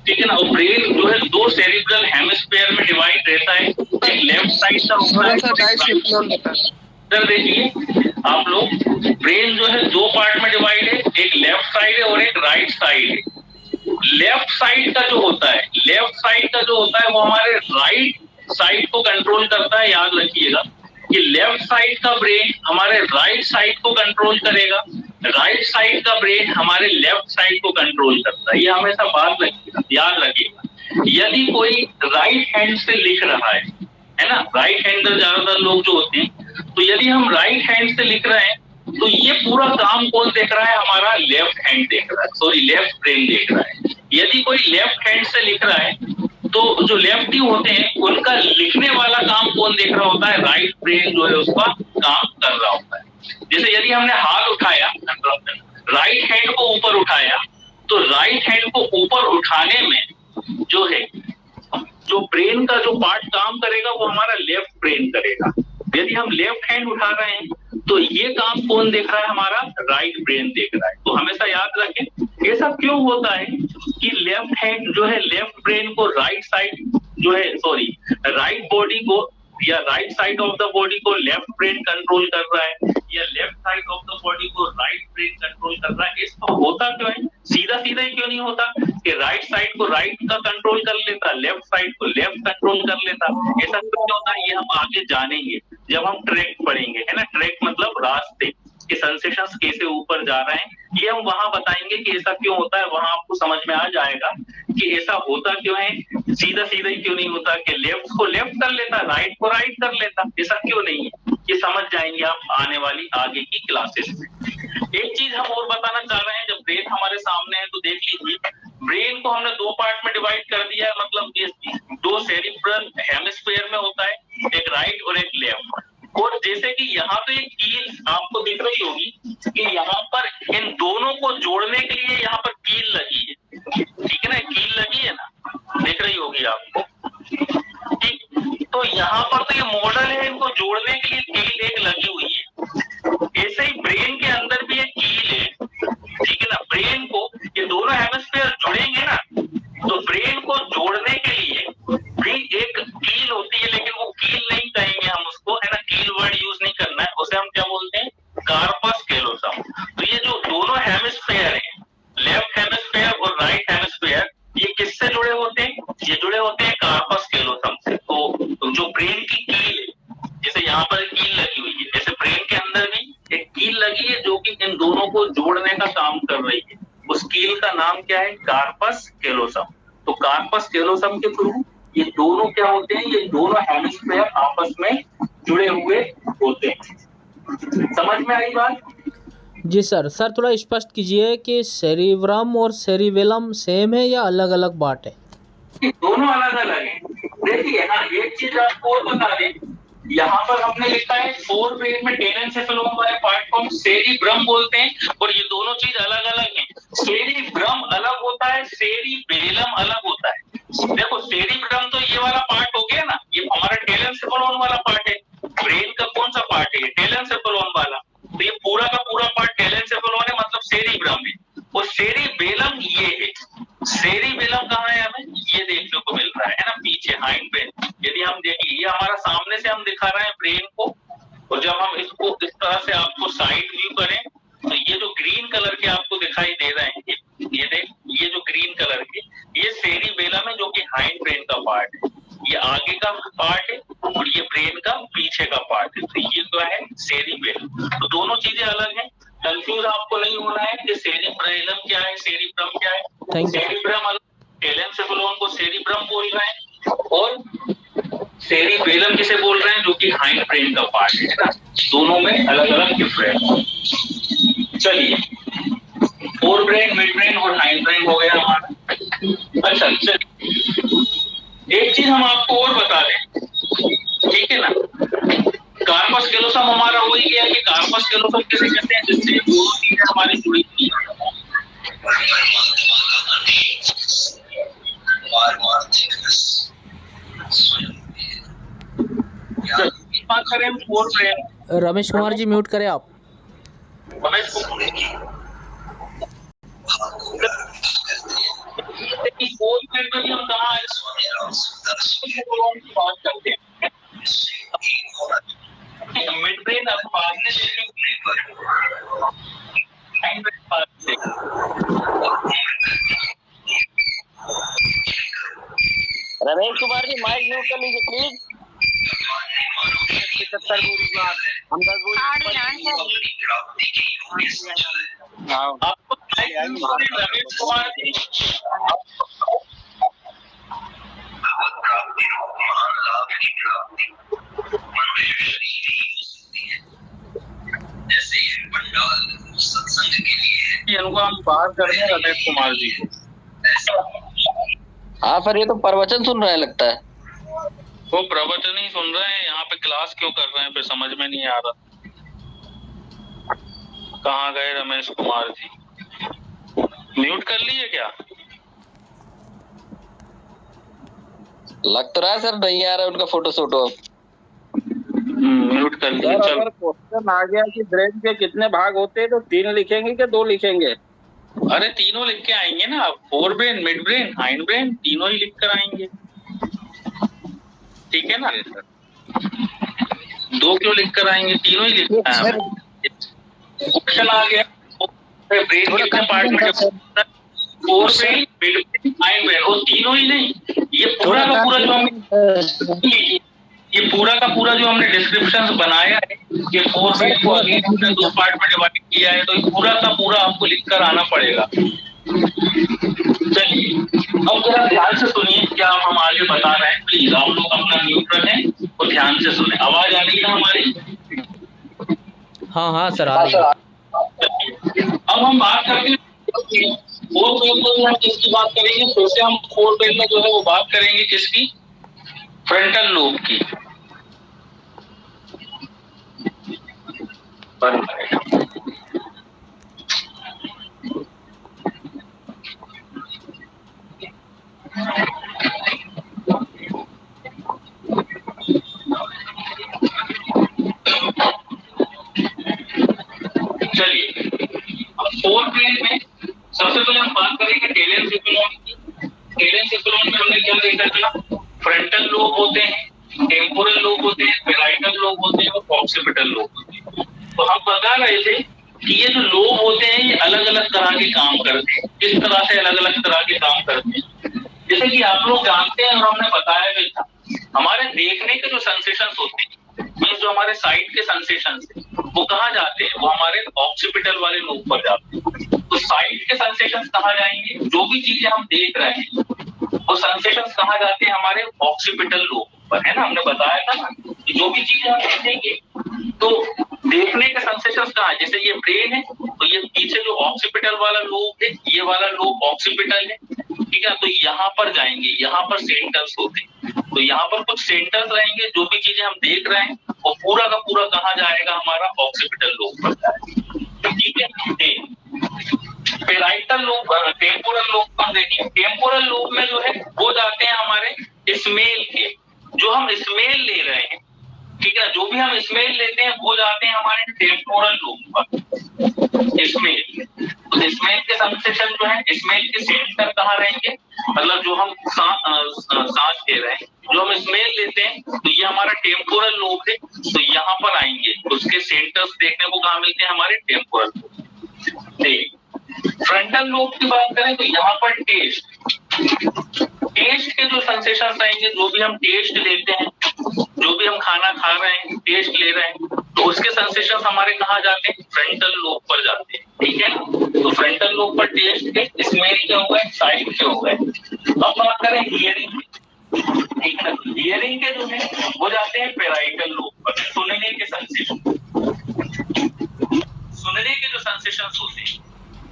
ठीक है ना। और ब्रेन जो है 2 सेरिब्रल हेमिस्फीयर में डिवाइड रहता है। एक लेफ्ट साइड का होता है, सर देखिए आप लोग, ब्रेन जो है 2 पार्ट में डिवाइड है, एक लेफ्ट साइड है और एक राइट साइड है। लेफ्ट साइड का जो होता है, लेफ्ट साइड का जो होता है वो हमारे राइट साइड को कंट्रोल करता है। याद रखिएगा कि लेफ्ट साइड का ब्रेन हमारे राइट साइड को कंट्रोल करेगा, राइट साइड का ब्रेन हमारे लेफ्ट साइड को कंट्रोल करता है। ये हमेशा बात रखिएगा, याद रखिएगा। यदि कोई राइट हैंड से लिख रहा है ना, राइट हैंडर ज्यादातर लोग जो होते हैं, तो यदि हम राइट हैंड से लिख रहे हैं तो ये पूरा काम कौन देख रहा है, हमारा लेफ्ट हैंड देख रहा है, सॉरी लेफ्ट ब्रेन देख रहा है। यदि कोई लेफ्ट हैंड से लिख रहा है तो जो लेफ्टी होते हैं उनका लिखने वाला काम कौन देख रहा होता है, राइट ब्रेन जो है उसका काम कर रहा होता है। जैसे यदि हमने हाथ उठाया, राइट हैंड को ऊपर उठाया, तो राइट हैंड को ऊपर उठाने में जो है, जो ब्रेन का जो पार्ट काम करेगा वो हमारा लेफ्ट ब्रेन करेगा। यदि हम लेफ्ट हैंड उठा रहे हैं तो ये काम कौन देख रहा है, हमारा राइट ब्रेन देख रहा है। तो हमेशा याद रखें, ऐसा क्यों होता है कि लेफ्ट हैंड जो है लेफ्ट ब्रेन को राइट साइड जो है, सॉरी राइट बॉडी को या right side of the body को लेफ्ट ब्रेन कंट्रोल कर रहा है, या left side of the body को राइट ब्रेन कंट्रोल कर रहा है। इसको होता क्यों है, सीधा सीधा ही क्यों नहीं होता कि राइट साइड को राइट का कंट्रोल कर लेता, लेफ्ट साइड को लेफ्ट कंट्रोल कर लेता। ऐसा क्यों होता है ये हम आगे जानेंगे जब हम ट्रैक पढ़ेंगे, है ना। ट्रैक मतलब रास्ते के सेंसेशंस कैसे ऊपर जा रहे हैं, ये हम वहां बताएंगे कि ऐसा क्यों होता है। वहां आपको समझ में आ जाएगा कि ऐसा होता क्यों है, सीधा सीधा ही क्यों नहीं होता कि लेफ्ट को लेफ्ट कर लेता, राइट को राइट कर लेता, ऐसा क्यों नहीं है, ये समझ जाएंगे आप आने वाली आगे की क्लासेस में। एक चीज हम और बताना चाह रहे हैं, जब ब्रेन हमारे सामने है तो देख लीजिए, ब्रेन को हमने 2 पार्ट में डिवाइड कर दिया है, मतलब ये 2 सेरिब्रल हेमिस्फीयर में होता है, एक राइट और एक लेफ्ट। और जैसे कि यहाँ पे एक कील आपको दिख रही होगी कि यहाँ पर इन दोनों को जोड़ने के लिए यहाँ पर कील लगी है, ठीक है ना, कील लगी है ना, दिख रही होगी आपको, ठीक। तो यहाँ पर तो ये मॉडल है, इनको जोड़ने के लिए कील एक लगी हुई है। ऐसे ही ब्रेन के अंदर भी एक कील है, ठीक है ना। ब्रेन को ये दोनों हेमिस्फीयर जुड़ेंगे ना, तो ब्रेन को जोड़ने के लिए भी एक कील होती है, लेकिन वो कील नहीं कहेंगे हम उसको, है ना, कील वर्ड यूज नहीं करना है, उसे हम क्या बोलते हैं, कार्पस कैलोसम। तो ये जो दोनों हेमिस्फीयर है, लेफ्ट हेमिस्फीयर और राइट हेमिस्फीयर, ये किससे जुड़े होते हैं, ये जुड़े होते हैं कार्पस कैलोसम से। तो जो ब्रेन की कील है, जैसे यहाँ पर कील लगी हुई है, जैसे ब्रेन के अंदर भी एक कील लगी है जो कि इन दोनों को जोड़ने का काम कर रही है, उस कील का नाम क्या है? Corpus callosum. तो कार्पस कैलोसम के थ्रू ये दोनों क्या होते हैं? ये दोनों हेमिस्फीयर आपस में जुड़े हुए होते हैं। समझ में आई बात? जी सर। सर थोड़ा स्पष्ट कीजिए कि सेरिब्रम और सेरिबेलम सेम है या अलग अलग बात है? दोनों अलग अलग है। देखिए हाँ, एक चीज आपको और बता दें, यहाँ पर हमने लिखा है फोर ब्रेन में टेलेंसेफेलोन वाले पार्ट को हम सेरिब्रम बोलते हैं, और ये दोनों चीज अलग अलग हैं। सेरिब्रम अलग होता है, सेरिबेलम अलग होता है। देखो सेरिब्रम तो ये वाला पार्ट हो गया ना, ये हमारा टेलेंसेफेलोन वाला पार्ट है। ब्रेन का कौन सा पार्ट है? टेलेंसेफेलोन वाला। तो ये पूरा का पूरा पार्ट टेलेंसेफेलोन है, मतलब सेरिब्रम है। और सेरिबेलम ये है। सेरिबेलम कहाँ है? हमें ये देखने को मिल रहा है ना, पीछे हाइंड ब्रेन। यदि हम देखिए, ये हमारा सामने से हम दिखा रहे हैं ब्रेन को, और जब हम इसको इस तरह से आपको साइड व्यू करें तो ये जो ग्रीन कलर के आपको दिखाई दे रहे हैं, ये देख, ये जो ग्रीन कलर के, ये सेरिबेलम है, जो कि हाइंड ब्रेन का पार्ट है। ये आगे का पार्ट है और ये ब्रेन का पीछे का पार्ट है। तो ये जो है सेरिबेलम। तो दोनों चीजें अलग हैं। कंफ्यूज आपको नहीं होना है कि सेरिब्रेलम क्या है, सेरिब्रम क्या है। सेरिब्रम अलग, टेलेंसेफेलोन को सेरिब्रम बोल रहे हैं, और सेरिबेलम किसे बोल रहे हैं? जो कि हाइंड ब्रेन का पार्ट है ना। दोनों में अलग अलग डिफरेंस। चलिए, फोर ब्रेन, मिड ब्रेन और हाइंड ब्रेन हो गया हमारा। अच्छा चलिए, एक चीज हम आपको और बता दें, ठीक है ना। कार्पस कैलोसम हमारा हो ही गया कि कार्पस कैलोसम किसे कहते हैं? जिससे दोनों चीजें हमारी जुड़ी हुई हैं। बात करें हम fore brain. Ramesh Kumar ji mute करें आप। रमेश कुमार, फोर ब्रेन में भी हम कहाँ बात करते हैं? मिड ब्रेन अब बाद में रमेश कुमार जी माइक म्यूट कर लीजिए प्लीज। 75 बोरी बात हम 10 बोरी आपको रमेश कुमार जी इनको हम बात कर रहे हैं, रमेश कुमार जी। हाँ सर, ये तो प्रवचन सुन रहा है लगता है। वो प्रवचन ही सुन रहे हैं, यहाँ पे क्लास क्यों कर रहे हैं? फिर समझ में नहीं आ रहा। कहाँ गए रमेश कुमार जी? म्यूट कर लिए क्या? लग तो रहा है सर नहीं आ रहा है उनका फोटो सोटो। म्यूट कर लिए। अगर क्वेश्चन आ गया कि ब्रेन के कितने भाग होते हैं तो 3 लिखेंगे कि 2 लिखेंगे? अरे तीनों लिख के आएंगे ना, fore brain, mid brain, hind brain, तीनों ही लिख कर आएंगे, ठीक है ना। 2 क्यों लिख कर आएंगे? तीनों ही लिख कर आएंगे। क्वेश्चन आ गया ब्रेन कितने पार्ट में? Fore brain, mid brain, hind brain, और तीनों ही नहीं, ये पूरा का पूरा जो हमने ये पूरा का पूरा जो हमने डिस्क्रिप्शन बनाया है, ये फोर ब्रेन को अगेन हमने 2 पार्ट में डिवाइड किया है, तो ये पूरा का पूरा आपको लिख कर आना पड़ेगा। चलिए, अब जरा ध्यान से सुनिए क्या हम आगे बता रहे हैं। प्लीज आप लोग अपना म्यूट रखें और ध्यान से सुने। आवाज आ रही है हमारी? हाँ हाँ सर, आ रही है। अब हम बात करते हैं फोर ब्रेन में, हम किसकी बात करेंगे? फिर से हम फोर ब्रेन में जो है वो बात करेंगे किसकी? फ्रंटल लोब की। चलिए, अब फोर ब्रेन में सबसे पहले हम बात करेंगे टेलेंसेफेलोन की। टेलेंसेफेलोन में हमने क्या देखा था? फ्रंटल लोब होते हैं, टेम्पोरल लोब होते हैं, पैराइटल लोब होते हैं और ऑक्सीपिटल लोब होते हैं। तो हम बता रहे थे कि ये जो लोब होते हैं ये अलग अलग तरह के काम करते हैं। किस तरह से अलग अलग तरह के काम करते हैं? जैसे कि आप लोग जानते हैं और हमने बताया भी था, हमारे देखने के जो सेंसेशंस होते हैं, मींस जो हमारे साइट के सेंसेशंस है, वो कहाँ जाते हैं, वो हमारे ऑक्सीपिटल वाले लोब पर जाते हैं। तो साइट के सेंसेशंस कहाँ जाएंगे, जो भी चीजें हम देख रहे हैं वो सेंसेशंस कहाँ जाते हैं, हमारे ऑक्सीपिटल लोब पर, है ना। हमने बताया था ना कि जो भी चीजें हम देखेंगे तो देखने के सेंसेशंस कहाँ है, जैसे ये ब्रेन है तो ये पीछे जो ऑक्सीपिटल वाला लोब है, ये वाला लोब ऑक्सीपिटल है, ठीक है। तो यहाँ पर जाएंगे, यहाँ पर सेंटर्स होते हैं, तो यहाँ पर कुछ सेंटर्स रहेंगे, जो भी चीजें हम देख रहे हैं वो पूरा का पूरा कहाँ जाएगा, हमारा ऑक्सीपिटल लोब पर जाएगा, ठीक है। पेराइटल लोब, टेम्पोरल लोब पर देखिए, टेम्पोरल लोब में जो है वो जाते हैं हमारे स्मेल के, जो हम स्मेल ले रहे हैं, ठीक है, जो भी हम स्मेल लेते हैं वो जाते हैं हमारे टेम्पोरल लोब पर। स्मेल, तो स्मेल के सेंसेशन जो है, स्मेल के सेंटर कहाँ रहेंगे, मतलब जो हम सांस ले रहे हैं, जो हम स्मेल लेते हैं तो ये हमारा टेम्पोरल लोब है, तो यहाँ पर आएंगे, उसके सेंटर्स देखने को कहाँ मिलते हैं, हमारे टेम्पोरल लोब। फ्रंटल लोब की बात करें तो यहाँ पर टेस्ट के जो सेंसेशंस रहेंगे, जो भी हम टेस्ट लेते हैं, जो भी हम खाना खा रहे हैं, टेस्ट ले रहे हैं, तो उसके सेंसेशंस हमारे कहाँ जाते हैं, फ्रंटल लोब पर जाते हैं, ठीक है ना। तो फ्रंटल लोब पर टेस्ट के, स्मेल के हो गए, साइट के हो गए। अब बात करें हियरिंग, ठीक है ना। हियरिंग के जो है वो जाते हैं पेराइटल लोब पर, सुनने के सेंसेशन, सुनने के जो सेंसेशंस होते हैं,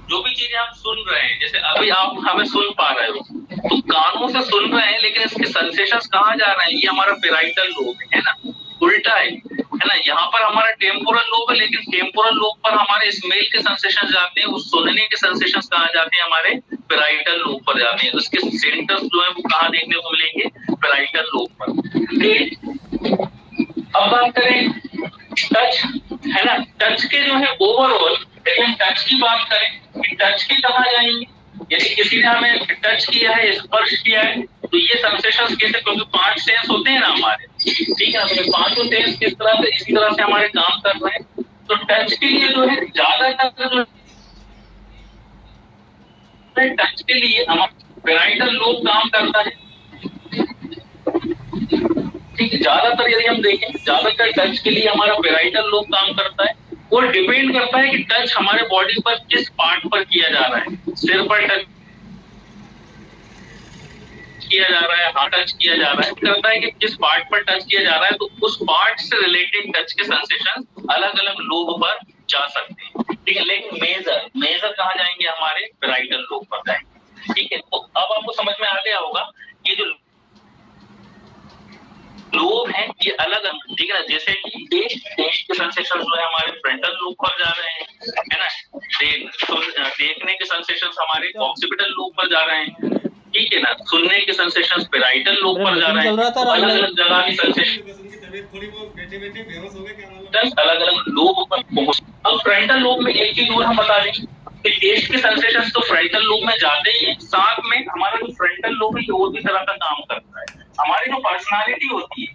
जो भी चीजें हम सुन रहे हैं, जैसे अभी आप हमें सुन पा रहे हो तो कानों से सुन रहे हैं, लेकिन इसके सेंसेशंस कहाँ जा रहे हैं, ये हमारा पेराइटल लोब है ना, उल्टा है ना। यहाँ पर हमारा टेम्पोरल लोब है, लेकिन टेम्पोरल लोब पर हमारे स्मेल के सेंसेशंस जाते हैं, उस सुनने के सेंसेशंस कहाँ जाते हैं, हमारे पेराइटल लोब पर जाते हैं। उसके सेंटर्स जो है वो कहाँ देखने को मिलेंगे, पेराइटल लोब पर। अब बात करें टच, है ना, टच के जो है ओवरऑल, लेकिन टच की बात करें कि टच के कहाँ जाएंगे, यदि किसी ने हमें टच किया है, स्पर्श किया है, तो ये सेंसेशंस कैसे, क्योंकि 5 सेंस होते हैं ना हमारे, ठीक है, तो 5 सेंस किस तरह से, इसी तरह से हमारे काम कर रहे हैं। तो टच के लिए जो है ज्यादातर जो टच के लिए हमारा पेराइटल लोब काम करता है, ठीक है। ज्यादातर यदि हम देखें, ज्यादातर टच के लिए हमारा पेराइटल लोब काम करता है। वो डिपेंड करता है कि टच हमारे बॉडी पर किस पार्ट पर किया जा रहा है, सिर पर टच किया जा रहा है, हाथ टच किया जा रहा है, करता है कि किस पार्ट पर टच किया जा रहा है, तो उस पार्ट से रिलेटेड टच के सेंसेशन अलग अलग लोब पर जा सकते हैं, ठीक है। लेकिन मेजर कहाँ जाएंगे, हमारे पेराइटल लोब पर जाएंगे, ठीक है। तो अब आपको समझ में आ गया होगा कि जो लोब है ये अलग, ठीक है ना। जैसे कि टेस्ट के सेंसेशन जो है हमारे फ्रंटल लोब पर जा रहे हैं, है ना। देखने के सेंसेशन हमारे ऑक्सीपिटल लोब पर जा रहे हैं, ठीक है ना। सुनने के सेंसेशन पेराइटल लोब पर जा रहे हैं, अलग अलग जगह की सेंसेशन अलग अलग लोब पर पहुंच। अब फ्रंटल लोब में एक चीज और हम बता दें कि टेस्ट के सेंसेशन तो फ्रंटल लोब में जाते ही है, साथ में हमारा जो फ्रंटल लोब है और भी तरह का काम करता है। हमारी जो पर्सनालिटी होती है,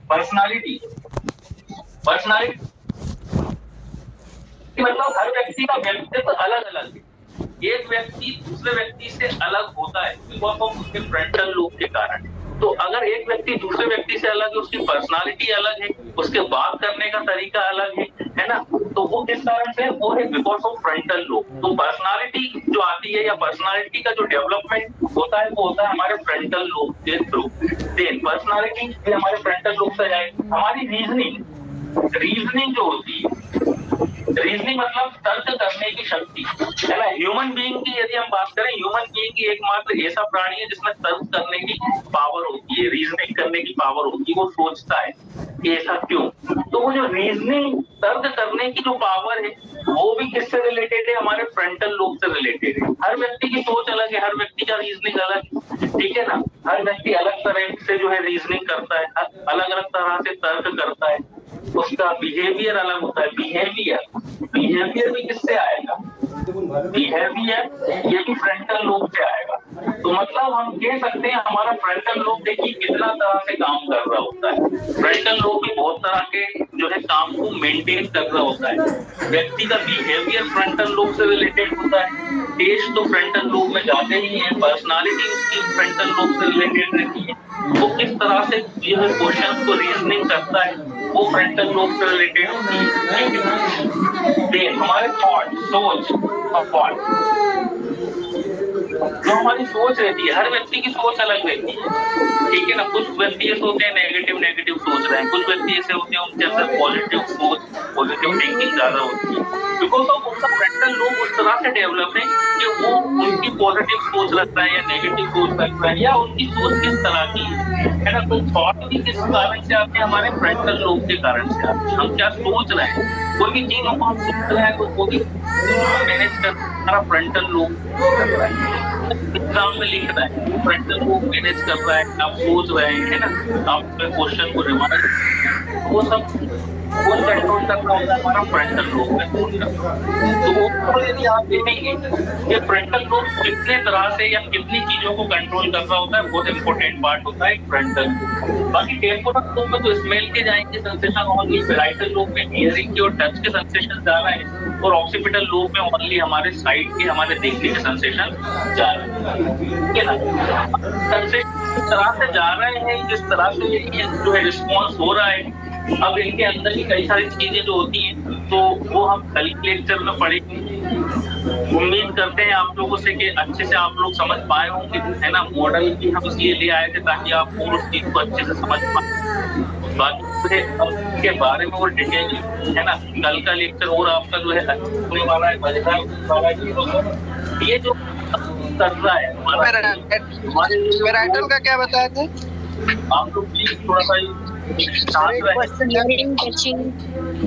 पर्सनालिटी मतलब हर व्यक्ति का व्यक्तित्व अलग अलग है, एक व्यक्ति दूसरे व्यक्ति से अलग होता है बिकॉज ऑफ उसके फ्रंटल लोब के कारण। तो अगर एक व्यक्ति दूसरे व्यक्ति से अलग है, उसकी पर्सनालिटी अलग है, उसके बात करने का तरीका अलग है ना, तो वो किस कारण से, वो है बिकॉज ऑफ फ्रंटल लोब। तो पर्सनालिटी जो आती है या पर्सनालिटी का जो डेवलपमेंट होता है वो होता है हमारे फ्रंटल लोब के थ्रू। देन पर्सनालिटी भी हमारे फ्रंटल लोब से जाएगी। हमारी रीजनिंग जो होती है, रीजनिंग मतलब तर्क करने की शक्ति, है ना। ह्यूमन बीइंग की यदि हम बात करें, ह्यूमन बीइंग की एकमात्र ऐसा प्राणी है जिसमें तर्क करने की पावर होती है, रीजनिंग करने की पावर होती है, वो सोचता है कि ऐसा क्यों। तो वो जो रीजनिंग तर्क करने की जो पावर है वो भी किससे रिलेटेड है, हमारे फ्रंटल लोब से रिलेटेड है। हर व्यक्ति की सोच अलग है, हर व्यक्ति का रीजनिंग अलग है, ठीक है ना। हर व्यक्ति अलग तरह से जो है रीजनिंग करता है, अलग अलग तरह से तर्क करता है, उसका बिहेवियर अलग होता है। बिहेवियर भी किससे आएगा, बिहेवियर ये भी फ्रंटल लोब से आएगा। तो मतलब हम कह सकते हैं हमारा फ्रंटल लोब देखिए कितना तरह से काम कर रहा होता है। फ्रंटल लोब भी बहुत तरह के जो है काम को मेंटेन कर रहा होता है। व्यक्ति का बिहेवियर फ्रंटल लोब से रिलेटेड होता है, टेस्ट तो फ्रंटल लोब में जाते ही है, पर्सनालिटी उसकी फ्रंटल लोब से रिलेटेड रहती है। वो किस तरह से जो है क्वेश्चन को रीजनिंग करता है वो वो फ्रंटल लोब से रिलेटेड होती है। देन हमारे थॉट, सोच और थॉट, जो हमारी सोच रहती है, हर व्यक्ति की सोच अलग रहती है, ठीक है ना। कुछ व्यक्ति ऐसे होते हैं नेगेटिव सोच रहे हैं, कुछ व्यक्ति ऐसे होते हैं उनके अंदर पॉजिटिव सोच, पॉजिटिव थिंकिंग ज्यादा होती है, बिकॉज ऑफ उनका फ्रंटल लोब उस तरह से डेवलप है कि वो उनकी पॉजिटिव सोच रखता है या नेगेटिव सोच रखता है, या उनकी सोच किस तरह की है ना। तो थॉट भी किस कारण से आते हैं, हमारे फ्रंटल लोब के कारण से आते हैं। हम क्या सोच रहे हैं, कोई भी चीजों को हम सोच रहे हैं तो वो भी मैनेज कर हमारा फ्रंटल लोब कर रहा है। एग्जाम में लिख रहा है, फ्रंटल लोब मैनेज कर रहा है, आप सोच रहे हैं, है ना, आप क्वेश्चन को रिवाइज, वो सब वो कंट्रोल करना होता है हमारा फ्रंटल लोब कंट्रोल करना। तो वो यदि आप देखेंगे कि फ्रंटल लोब कितने तरह से या कितनी चीजों को कंट्रोल कर रहा होता है, बहुत इंपॉर्टेंट पार्ट होता है फ्रंटल लोब। बाकी टेम्पोरल लोब में तो स्मेल के जाएंगे सेंसेशन ओनली, पैराइटल लोब में हियरिंग के और टच के सेंसेशन ज्यादा है, और ऑक्सीपिटल लोब में ओनली हमारे साइड के, हमारे देखने के सेंसेशन जा रहे हैं, ठीक है ना। सेंसेशन जिस तरह से जा रहे हैं, जिस तरह से ये जो है रिस्पॉन्स हो रहा है, अब इनके अंदर ही कई सारी चीजें जो होती हैं, तो वो हम कल के लेक्चर में पढ़ेंगे। उम्मीद करते हैं आप लोगों से कि अच्छे से आप लोग समझ पाए होंगे, है ना। मॉडल भी हम इसलिए ले आए थे ताकि आप और उस चीज को अच्छे से समझ पाए। बाकी के बारे में वो डिटेल, है ना, कल का लेक्चर और आपका जो है होने वाला है, मजेदार होने वाला है। ये जो कर रहा है पैराइटल का क्या बताया थे आप लोग, प्लीज थोड़ा सा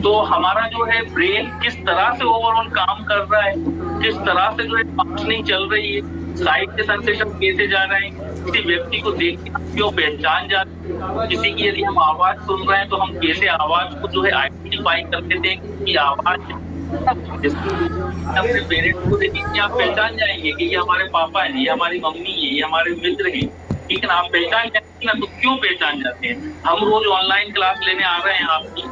तो हमारा जो है ब्रेन किस तरह से ओवरऑल काम कर रहा है, किस तरह से जो है फंक्शनिंग चल रही है, साइड के सेंसेशन कैसे जा रहे हैं, किसी व्यक्ति को देख के क्यों पहचान जाते हैं, किसी की यदि हम आवाज सुन रहे हैं तो हम कैसे आवाज को जो है आइडेंटिफाई करके दें कि आवाज अपने पेरेंट्स को देखेंगे आप पहचान जाएंगे कि ये हमारे पापा है, ये हमारी मम्मी है, ये हमारे मित्र है, ठीक है ना। आप पहचान जाते हैं ना, तो क्यों पहचान जाते हैं। हम रोज ऑनलाइन क्लास लेने आ रहे हैं आपकी,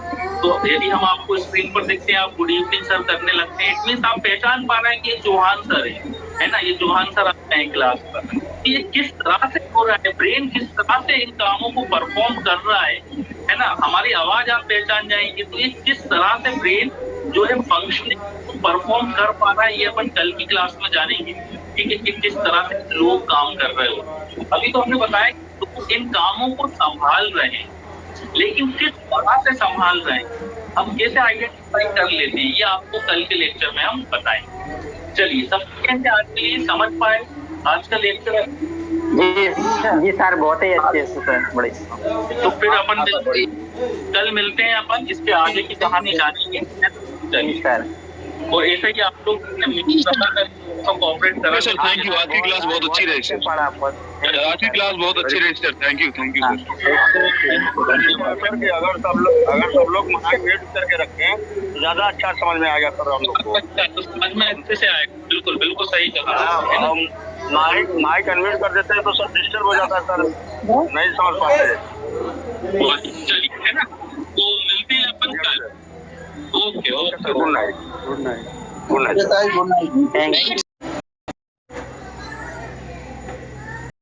तो यदि हम आपको स्क्रीन पर देखते हैं, आप गुड इवनिंग सर करने लगते हैं, इट मीन्स आप पहचान पा रहे हैं कि ये चौहान सर है ना, ये चौहान सर आते हैं क्लास पर। ये किस तरह से हो रहा है, ब्रेन किस तरह से इन कामों को परफॉर्म कर रहा है ना। हमारी आवाज आप पहचान जाएंगे, तो ये किस तरह से ब्रेन जो है फंक्शनिंग परफॉर्म कर पा रहा है, ये अपन कल की क्लास में जानेंगे, ठीक है, कि किस तरह से लोग काम कर रहे हो। अभी तो हमने बताया कि तो इन कामों को संभाल रहे हैं, लेकिन किस तरह से संभाल रहे हैं, हम कैसे आइडेंटिफाई कर लेते हैं, ये आपको कल के लेक्चर में हम बताएंगे। चलिए, सब आज के लिए समझ पाए आज का लेक्चर? जी सर, बहुत ही अच्छे से सर, बड़े। तो फिर अपन कल मिलते हैं, अपन इसके आगे की कहानी जानेंगे। चलिए सर, और ऐसा ही आप लोग कोऑपरेट करें सर। थैंक यू, आज की क्लास बहुत अच्छी रही सर, आज की क्लास बहुत अच्छी रही सर। थैंक यू अगर सब लोग माइक करके रखें तो ज्यादा अच्छा समझ में आएगा सर हम लोग को। तो समझ में अच्छे से आएगा, बिल्कुल बिल्कुल सही कहा। हम माइक अनम्यूट कर देते हैं तो सब डिस्टर्ब हो जाता है सर, नहीं समझ पाते। चलिए, है ना, तो मिलते हैं अपन कल। Okay, good night, good night, good night, good night, thank you.